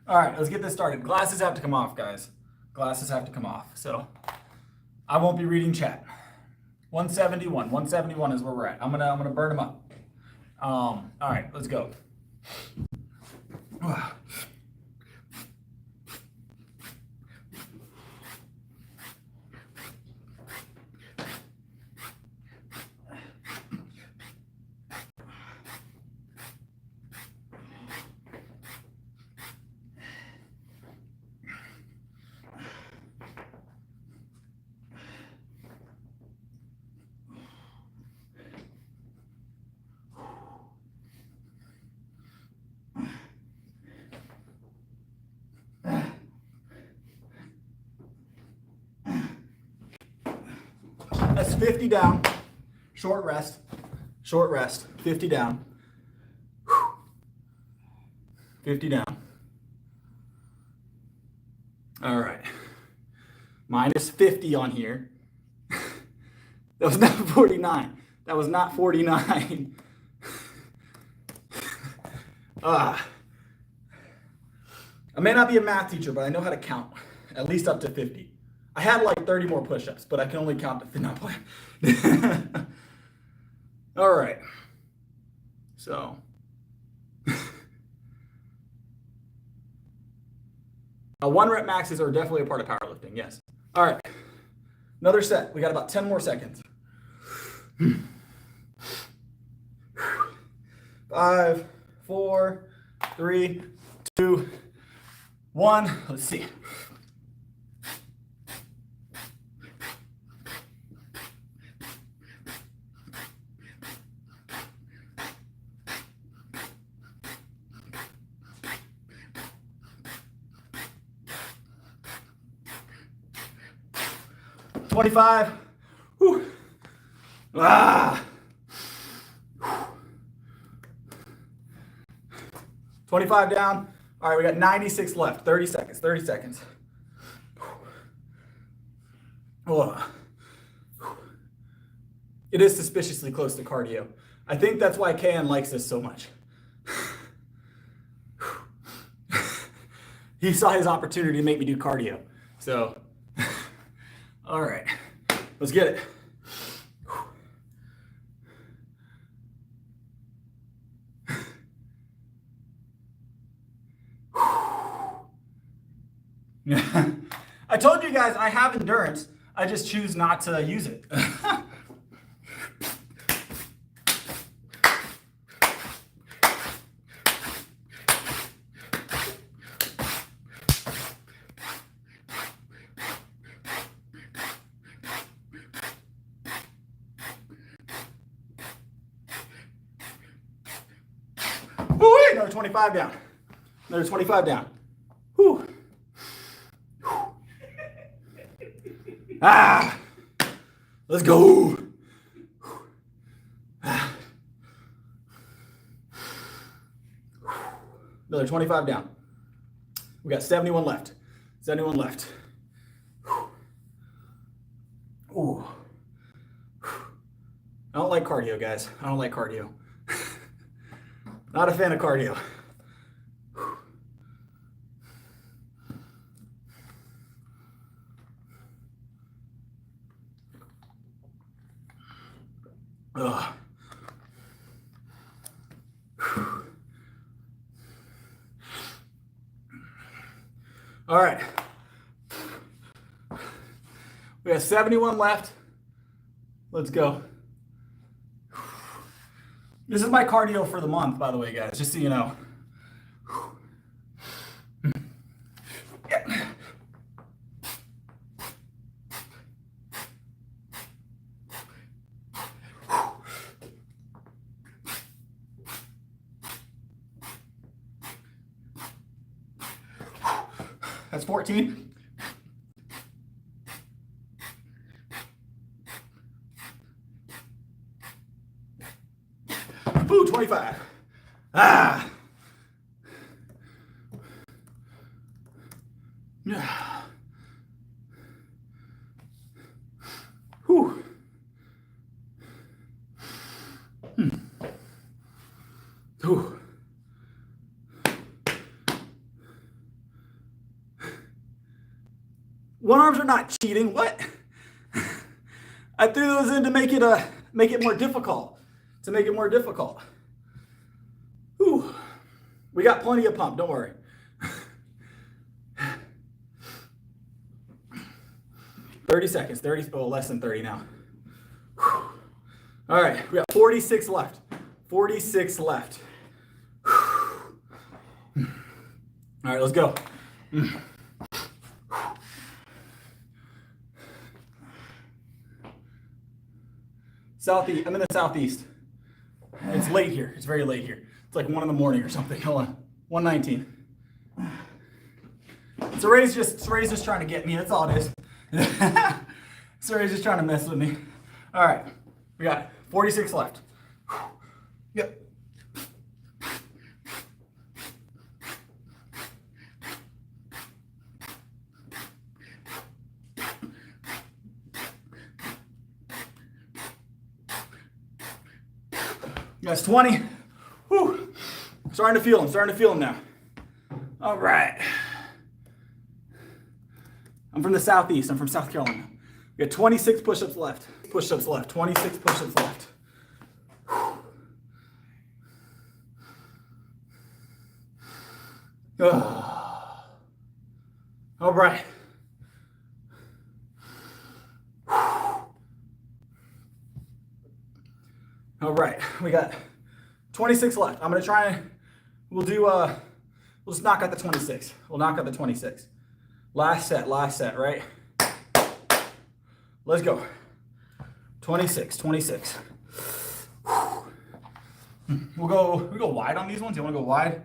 All right, let's get this started. Glasses have to come off, guys. Glasses have to come off. So I won't be reading chat. 171 is where we're at. I'm gonna burn them up. All right, let's go. That's 50 down. Short rest. Short rest. 50 down. 50 down. All right. Minus 50 on here. That was not 49. That was not 49. I may not be a math teacher, but I know how to count. At least up to 50. I had like 30 more push-ups, but I can only count to not play. All right. So. One rep maxes are definitely a part of powerlifting, yes. All right. Another set. We got about 10 more seconds. 5, 4, 3, 2, 1. Let's see. $25. Whew. Ah. 25 down. All right, we got 96 left. 30 seconds. 30 seconds. Oh. It is suspiciously close to cardio. I think that's why KN likes this so much. He saw his opportunity to make me do cardio. So, all right, let's get it. I told you guys I have endurance. I just choose not to use it. Woo, another 25 down. Another 25 down. Whew. Ah, let's go. Another 25 down. We got 71 left. 71 left. Ooh. I don't like cardio, guys. I don't like cardio. Not a fan of cardio. Ugh. All right. We have 71 left. Let's go. This is my cardio for the month, by the way, guys, just so you know. That's 14. Ooh, 25. Ah. Whew. Whew. One arms are not cheating. What? I threw those in to make it more difficult. To make it more difficult. Whew. We got plenty of pump. Don't worry. 30 seconds. 30. Oh, less than 30 now. Whew. All right. We got 46 left. 46 left. All right. Let's go. Southeast. I'm in the southeast. It's late here. It's very late here. It's like 1 in the morning or something. Hold on. 1:19. So Ray's just trying to get me. That's all it is. So Ray's just trying to mess with me. All right, we got 46 left. Yep. That's 20. Whew. Starting to feel them now. All right. I'm from the Southeast. I'm from South Carolina. We got 26 push-ups left. 26 push-ups left. All right. All right, we got 26 left. I'm gonna try and we'll just knock out the 26. We'll knock out the 26. Last set, right? Let's go. 26. We go wide on these ones. You wanna go wide?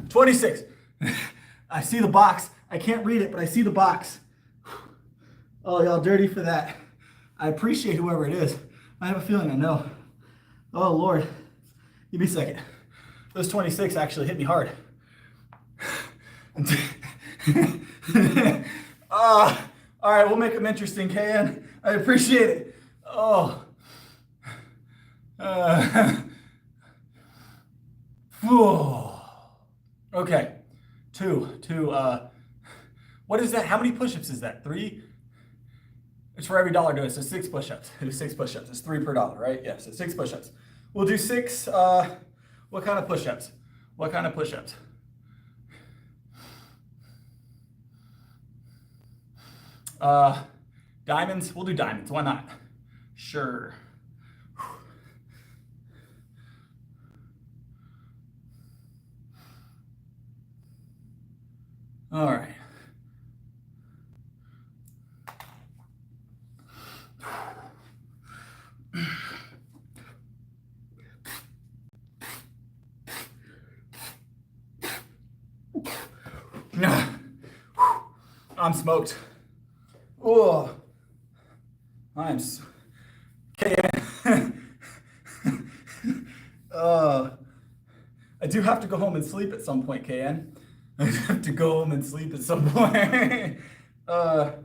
$26. I see the box. I can't read it, but I see the box. Oh, y'all dirty for that. I appreciate whoever it is. I have a feeling I know. Oh, Lord. Give me a second. Those 26 actually hit me hard. All right, we'll make them interesting, KN. I appreciate it. Oh. Okay. Two. What is that? How many push-ups is that? 3? It's for every dollar do it. So 6 push-ups. Do 6 push-ups. It's 3 per dollar, right? Yeah, so 6 push-ups. We'll do 6. What kind of push-ups? Diamonds? We'll do diamonds. Why not? Sure. All right. I'm smoked. Oh, I'm I do have to go home and sleep at some point, KN. I have to go home and sleep at some point. How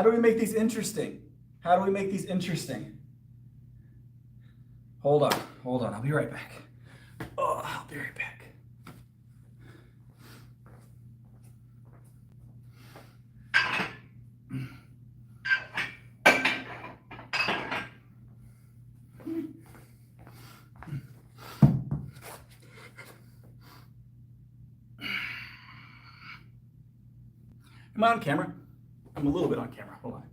do we make these interesting? Hold on. I'll be right back. Oh, I'll be right back. Am I on camera? I'm a little bit on camera. Hold on.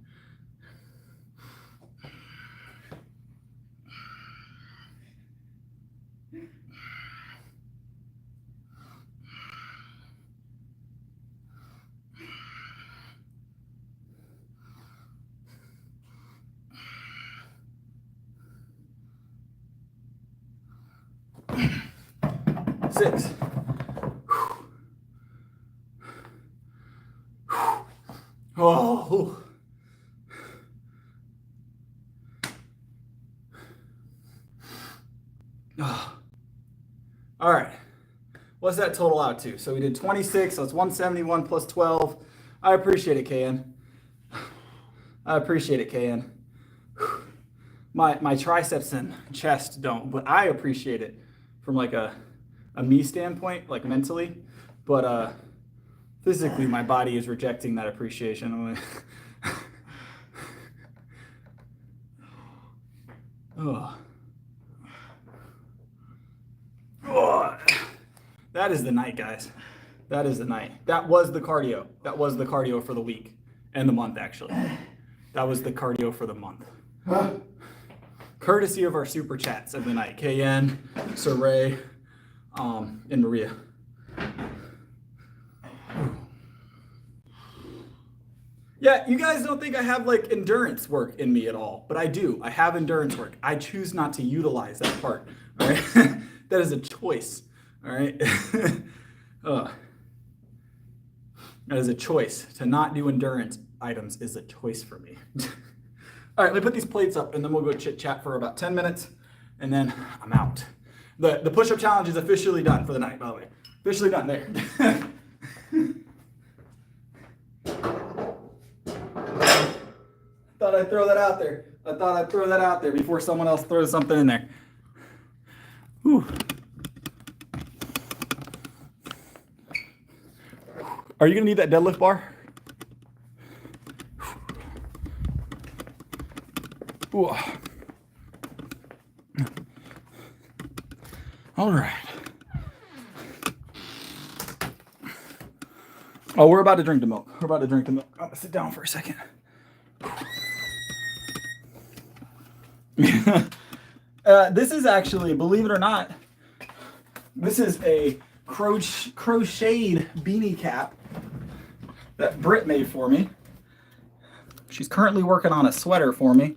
Six. Oh. All right. What's that total out to? So we did 26, so it's 171 plus 12. I appreciate it, KN. My triceps and chest don't, but I appreciate it from like a me standpoint, like mentally. But physically, my body is rejecting that appreciation. I'm like, That is the night, guys. That is the night. That was the cardio. That was the cardio for the week and the month, actually. That was the cardio for the month. Courtesy of our super chats of the night. KN, Saray, and Maria. Yeah, you guys don't think I have like endurance work in me at all, but I do. I have endurance work. I choose not to utilize that part. All right, that is a choice. All right, that is a choice. To not do endurance items is a choice for me. All right, let me put these plates up, and then we'll go chit chat for about 10 minutes, and then I'm out. The push-up challenge is officially done for the night, by the way. Officially done there. Thought I'd throw that out there. I thought I'd throw that out there before someone else throws something in there. Whew. Are you gonna need that deadlift bar? Ooh. All right. Oh, we're about to drink the milk. We're about to drink the milk. I'm gonna sit down for a second. This is actually, believe it or not, this is a crocheted beanie cap that Britt made for me. She's currently working on a sweater for me.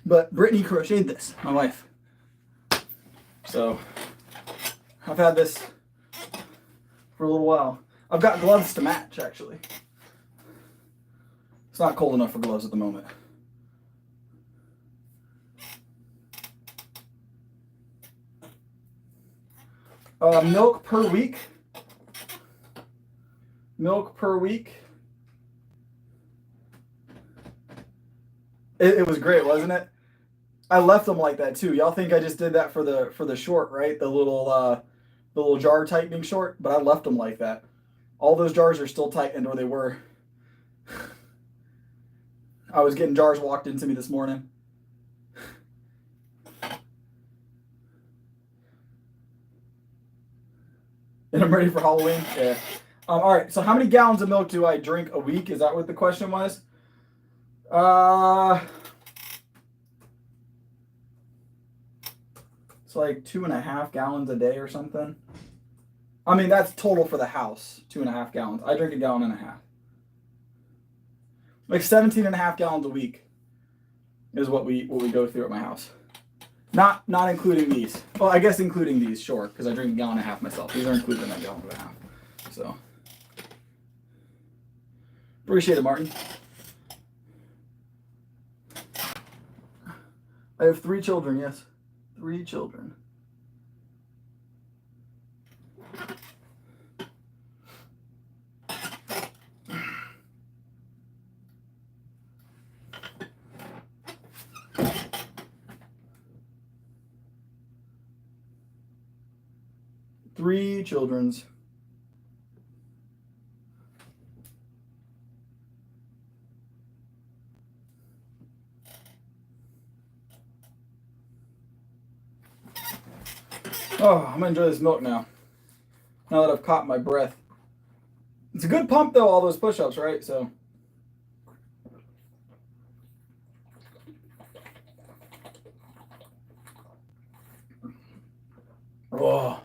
But Brittany crocheted this, my wife. So I've had this for a little while. I've got gloves to match, actually. It's not cold enough for gloves at the moment. Milk per week. Milk per week. It was great, wasn't it? I left them like that too. Y'all think I just did that for the short, right? The little jar tightening short, but I left them like that. All those jars are still tightened where they were. I was getting jars walked into me this morning. And I'm ready for Halloween. Yeah. All right. So how many gallons of milk do I drink a week? Is that what the question was? It's like 2.5 gallons a day or something. I mean, that's total for the house. 2.5 gallons. I drink 1.5 gallons. Like 17.5 gallons a week is what we go through at my house. Not including these. Well, I guess including these, sure, because I drink 1.5 gallons myself. These are included in that 1.5 gallons. So appreciate it, Martin. I have 3 children, yes. 3 children. Three children's. Oh, I'm gonna enjoy this milk now. Now that I've caught my breath. It's a good pump though, all those push-ups, right? So. Oh.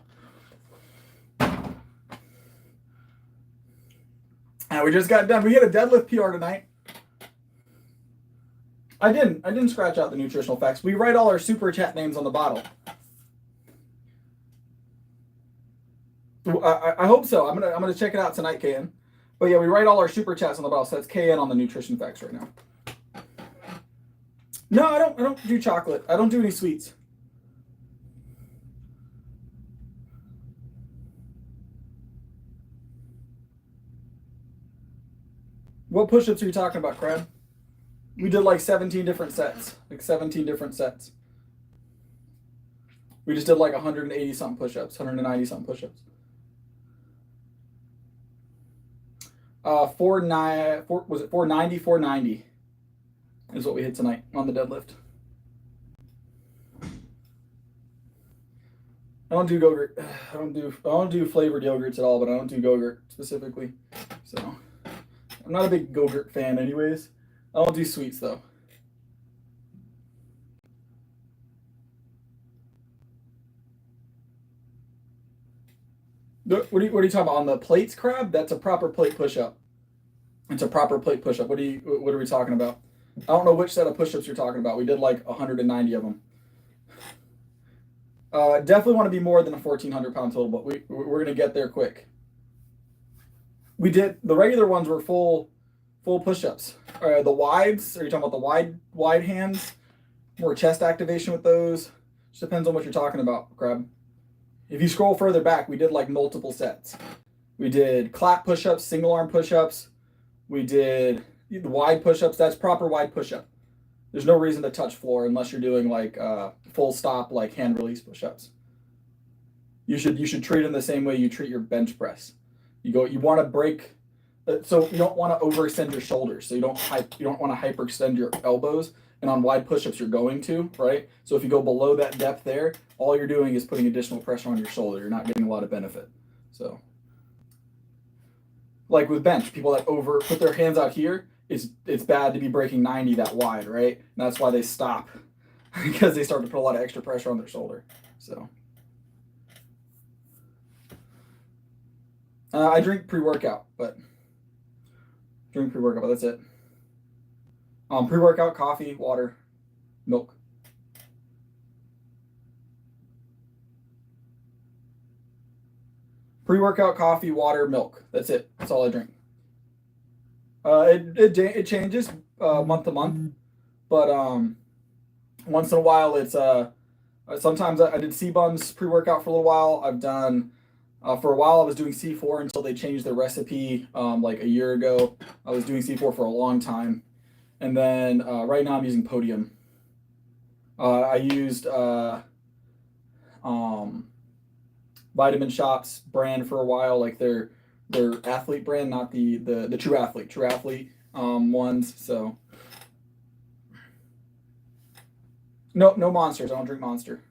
And we just got done. We hit a deadlift PR tonight. I didn't scratch out the nutritional facts. We write all our super chat names on the bottle. I hope so. I'm gonna check it out tonight, KN. But yeah, we write all our super chats on the bottle, so that's KN on the nutrition facts right now. No, I don't do chocolate. I don't do any sweets. What push-ups are you talking about, Crab? We did like 17 different sets. Like 17 different sets. We just did like 180 something push-ups, 190 something push-ups. 490, 490 is what we hit tonight on the deadlift. I don't do Go-Gurt. I don't do flavored yogurts at all, but I don't do Go-Gurt specifically. So I'm not a big Go-Gurt fan anyways. I don't do sweets though. What are you talking about on the plates, Crab? That's a proper plate push-up. It's a proper plate push-up. What are we talking about? I don't know which set of push-ups you're talking about. We did like 190 of them. Definitely want to be more than a 1,400-pound total, but we're gonna get there quick. We did the regular ones were full push-ups. The wides, are you talking about the wide hands? More chest activation with those. Just depends on what you're talking about, Crab. If you scroll further back, we did like multiple sets. We did clap push-ups, single arm push-ups. We did the wide push-ups. That's proper wide push-up. There's no reason to touch floor unless you're doing like full stop, like hand release push-ups. You should treat them the same way you treat your bench press. You want to break, so you don't want to overextend your shoulders. So you don't want to hyperextend your elbows. And on wide push-ups, you're going to, right? So if you go below that depth there, all you're doing is putting additional pressure on your shoulder. You're not getting a lot of benefit. So, like with bench, people that put their hands out here, it's bad to be breaking 90 that wide, right? And that's why they stop, because they start to put a lot of extra pressure on their shoulder. So, I drink pre-workout, but that's it. Pre-workout, coffee, water, milk. Pre-workout, coffee, water, milk. That's it. That's all I drink. It changes month to month, but once in a while it's sometimes I did C-bums pre-workout for a little while. I've done for a while I was doing C4 until they changed the recipe like a year ago. I was doing C4 for a long time. And then right now I'm using Podium. I used Vitamin Shops brand for a while, like their athlete brand, not the True Athlete ones. So no Monsters. I don't drink Monster.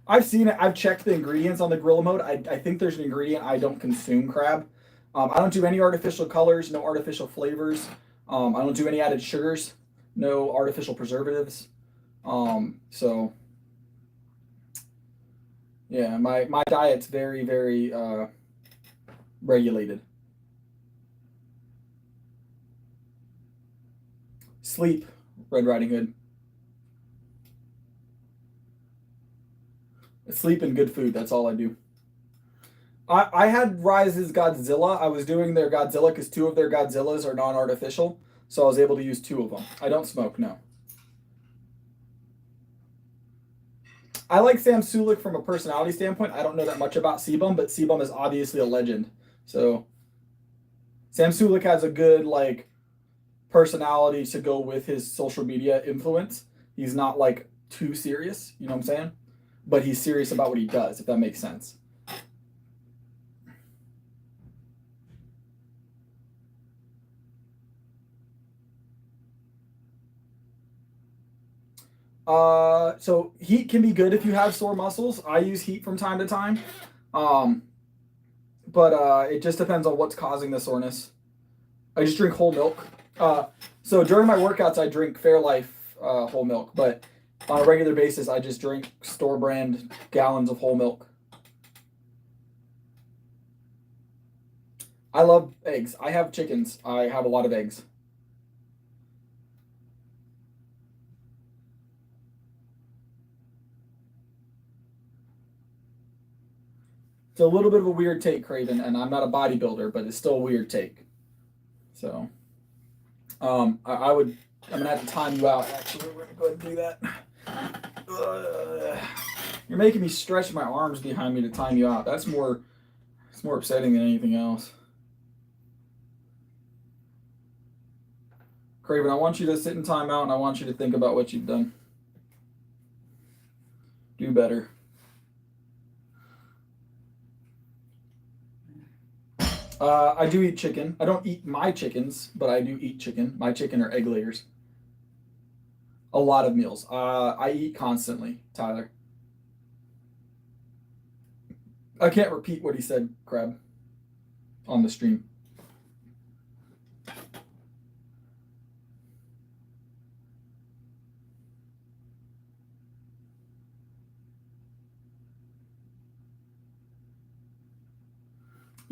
I've seen it. I've checked the ingredients on the Gorilla Mode. I think there's an ingredient I don't consume, Crab. I don't do any artificial colors, no artificial flavors. I don't do any added sugars, no artificial preservatives. So yeah, my diet's very, very regulated. Sleep, Red Riding Hood. Sleep and good food, that's all I do. I had Rise's Godzilla. I was doing their Godzilla because 2 of their Godzillas are non-artificial, so I was able to use 2 of them. I don't smoke, no. I like Sam Sulek from a personality standpoint. I don't know that much about Sebum, but Sebum is obviously a legend. So Sam Sulek has a good like personality to go with his social media influence. He's not like too serious, you know what I'm saying? But he's serious about what he does, if that makes sense. So heat can be good if you have sore muscles. I use heat from time to time. But it just depends on what's causing the soreness. I just drink whole milk. So during my workouts, I drink Fairlife whole milk, but on a regular basis, I just drink store brand gallons of whole milk. I love eggs. I have chickens. I have a lot of eggs. It's a little bit of a weird take, Craven, and I'm not a bodybuilder, but it's still a weird take. So, I'm gonna have to time you out. Actually, we're gonna go ahead and do that. You're making me stretch my arms behind me to time you out. It's more upsetting than anything else. Craven, I want you to sit in timeout, and I want you to think about what you've done. Do better. I do eat chicken. I don't eat my chickens, but I do eat chicken. My chicken are egg layers. A lot of meals. I eat constantly, Tyler. I can't repeat what he said, Crab, on the stream.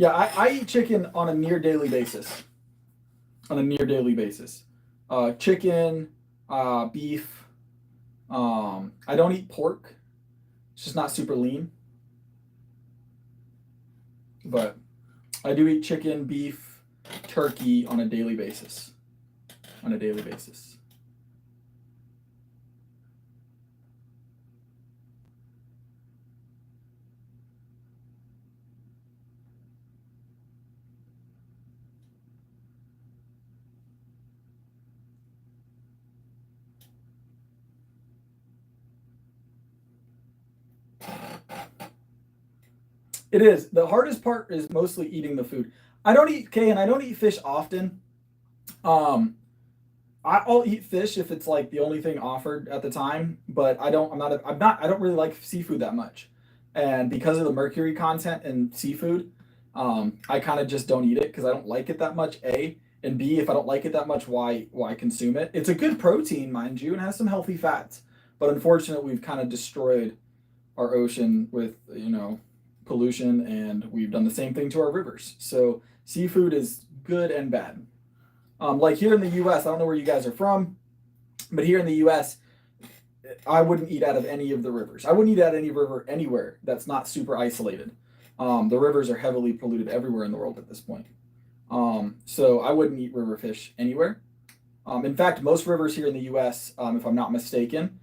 Yeah, I eat chicken on a near daily basis. Chicken, beef. I don't eat pork. It's just not super lean. But I do eat chicken, beef, turkey on a daily basis. It is. The hardest part is mostly eating the food. I don't eat fish often. I'll eat fish if it's like the only thing offered at the time, but I don't really like seafood that much. And because of the mercury content in seafood, I kind of just don't eat it because I don't like it that much, A. And B, if I don't like it that much, why consume it? It's a good protein, mind you, and has some healthy fats. But unfortunately, we've kind of destroyed our ocean with, pollution, and we've done the same thing to our rivers. So seafood is good and bad. Like here in the U.S., I don't know where you guys are from, but here in the U.S., I wouldn't eat out of any of the rivers. I wouldn't eat out of any river anywhere that's not super isolated. The rivers are heavily polluted everywhere in the world at this point. So I wouldn't eat river fish anywhere. In fact, most rivers here in the U.S., if I'm not mistaken,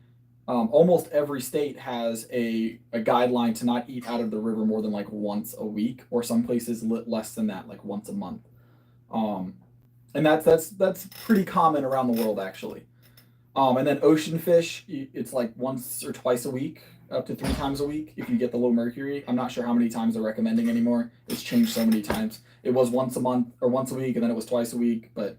almost every state has a guideline to not eat out of the river more than like once a week, or some places less than that, like once a month. And that's pretty common around the world, actually. And then ocean fish, it's like once or twice a week, up to 3 times a week if you get the low mercury. I'm not sure how many times they're recommending anymore. It's changed so many times. It was once a month or once a week, and then it was twice a week, but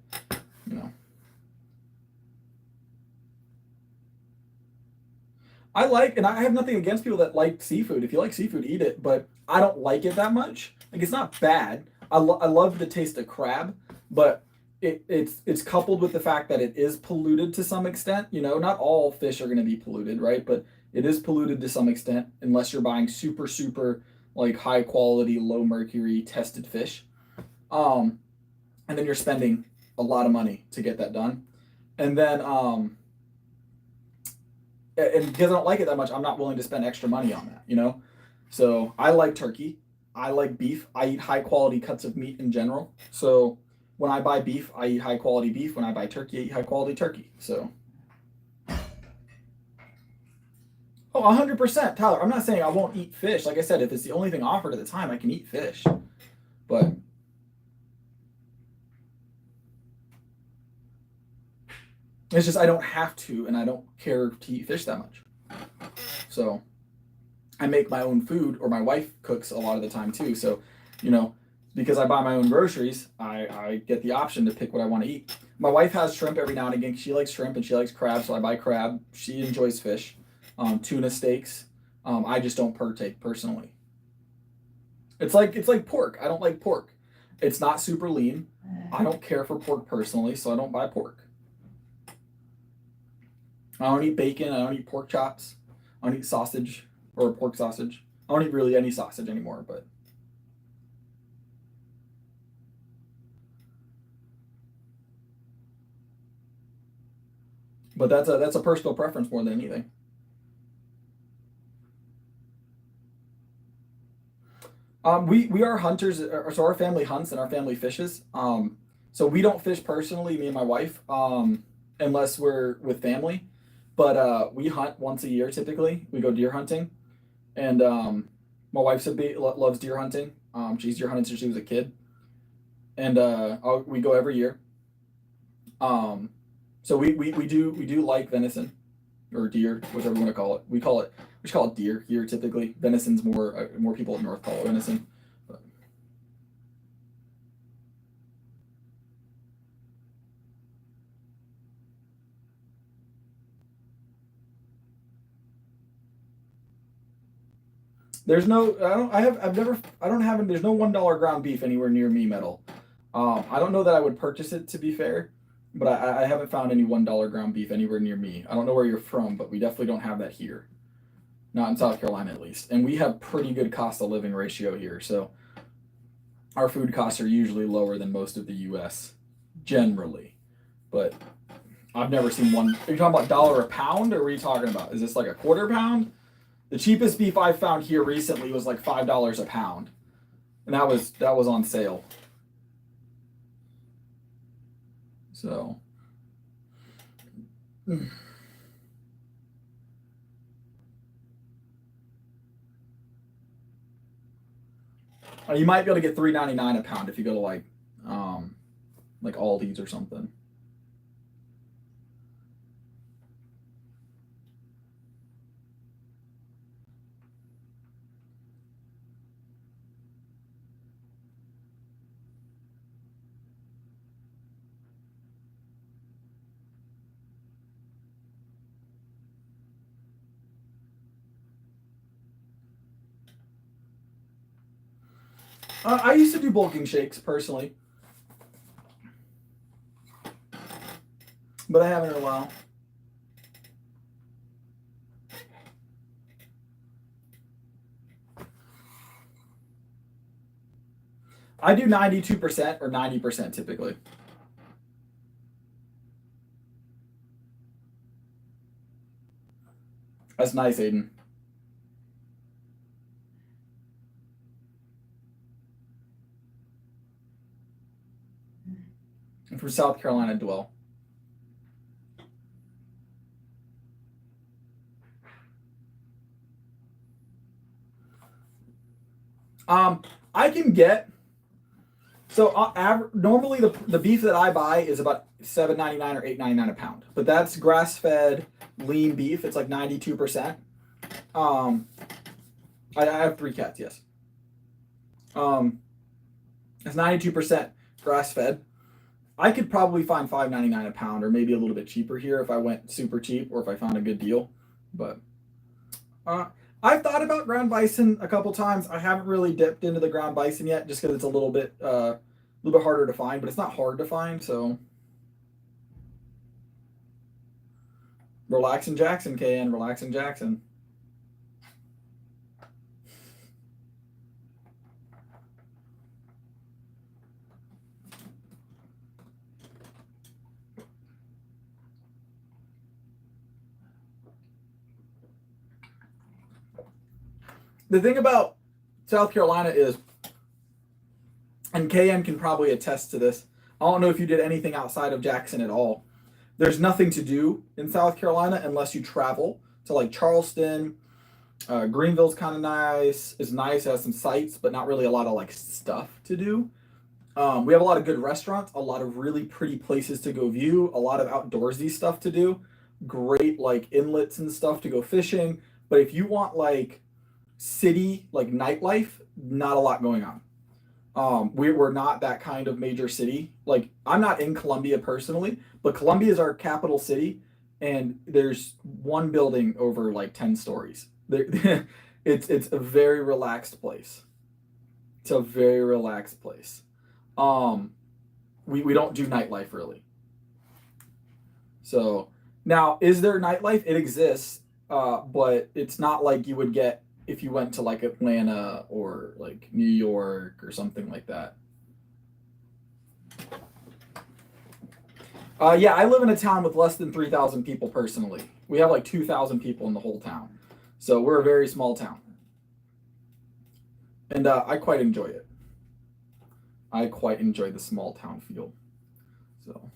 and I have nothing against people that like seafood. If you like seafood, eat it, but I don't like it that much. Like, it's not bad. I love the taste of crab, but it's coupled with the fact that it is polluted to some extent. Not all fish are going to be polluted, right? But it is polluted to some extent, unless you're buying super, super like high quality, low mercury tested fish. And then you're spending a lot of money to get that done. And then, and because I don't like it that much, I'm not willing to spend extra money on that, So I like turkey. I like beef. I eat high quality cuts of meat in general. So when I buy beef, I eat high quality beef. When I buy turkey, I eat high quality turkey. So, 100%, Tyler. I'm not saying I won't eat fish. Like I said, if it's the only thing offered at the time, I can eat fish. But it's just I don't have to, and I don't care to eat fish that much. So I make my own food, or my wife cooks a lot of the time too. So, because I buy my own groceries, I get the option to pick what I want to eat. My wife has shrimp every now and again. She likes shrimp and she likes crab, so I buy crab. She enjoys fish. Tuna steaks. I just don't partake personally. It's like pork. I don't like pork. It's not super lean. I don't care for pork personally, so I don't buy pork. I don't eat bacon. I don't eat pork chops. I don't eat sausage or pork sausage. I don't eat really any sausage anymore, but that's a personal preference more than anything. We are hunters, so our family hunts and our family fishes. So we don't fish personally, me and my wife, unless we're with family. But we hunt once a year typically. We go deer hunting, and my wife loves deer hunting. She's deer hunted since she was a kid, and we go every year. So we do like venison, or deer, whatever you want to call it. We just call it deer here typically. Venison's more people up north call it venison. But there's no there's no $1 ground beef anywhere near me, Metal. I don't know that I would purchase it, to be fair, but I haven't found any $1 ground beef anywhere near me. I don't know where you're from, but we definitely don't have that here. Not in South Carolina, at least. And we have pretty good cost of living ratio here. So our food costs are usually lower than most of the US generally. But I've never seen one. Are you talking about dollar a pound, or what are you talking about? Is this like a quarter pound? The cheapest beef I found here recently was like $5 a pound. And that was on sale. So you might be able to get $3.99 a pound if you go to like Aldi's or something. I used to do bulking shakes personally, but I haven't in a while. I do 92% or 90% typically. That's nice, Aiden. I'm from South Carolina, Dwell. I can get, so normally the beef that I buy is about $7.99 or $8.99 a pound, but that's grass-fed lean beef. It's like 92%. I have 3 cats, yes. It's 92% grass-fed. I could probably find $5.99 a pound, or maybe a little bit cheaper here if I went super cheap, or if I found a good deal. But I've thought about ground bison a couple times. I haven't really dipped into the ground bison yet, just because it's a little bit harder to find. But it's not hard to find, so. Relaxing Jackson, KN. Relaxing Jackson. The thing about South Carolina is, and KN can probably attest to this, I don't know if you did anything outside of Jackson at all. There's nothing to do in South Carolina unless you travel to like Charleston. Greenville's kind of nice. It's nice, it has some sights, but not really a lot of like stuff to do. We have a lot of good restaurants, a lot of really pretty places to go view, a lot of outdoorsy stuff to do, great like inlets and stuff to go fishing. But if you want like city, like nightlife, not a lot going on. We're not that kind of major city. Like, I'm not in Columbia personally, but Columbia is our capital city, and there's one building over like 10 stories. It's a very relaxed place. It's a very relaxed place. We don't do nightlife really. So now, is there nightlife? It exists, but it's not like you would get if you went to like Atlanta or like New York or something like that. Yeah, I live in a town with less than 3,000 people personally. We have like 2,000 people in the whole town. So we're a very small town. And I quite enjoy it. I quite enjoy the small town feel. So,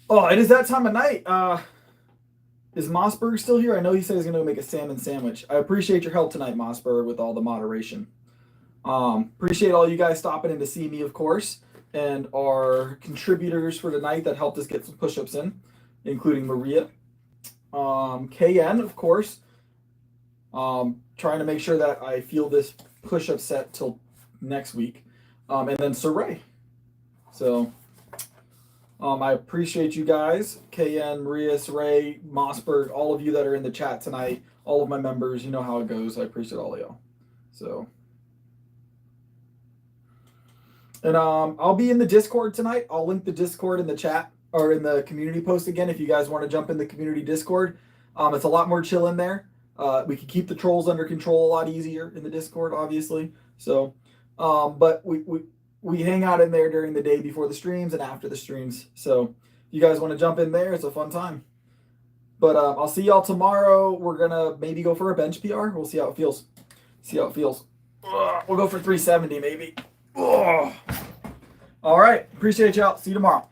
oh, it is that time of night. Is Mossberg still here? I know he said he's going to make a salmon sandwich. I appreciate your help tonight, Mossberg, with all the moderation. Appreciate all you guys stopping in to see me, of course, and our contributors for tonight that helped us get some push-ups in, including Maria. KN, of course, trying to make sure that I feel this push-up set till next week. And then Saray. So I appreciate you guys, KN, Maria, Saray, Mossberg, all of you that are in the chat tonight, all of my members. You know how it goes. I appreciate all of y'all. So, and I'll be in the Discord tonight. I'll link the Discord in the chat or in the community post again if you guys want to jump in the community Discord. It's a lot more chill in there. We can keep the trolls under control a lot easier in the Discord, obviously. So But we hang out in there during the day before the streams and after the streams. So if you guys want to jump in there, it's a fun time. But I'll see y'all tomorrow. We're going to maybe go for a bench PR. We'll see how it feels. We'll go for 370 maybe. All right. Appreciate y'all. See you tomorrow.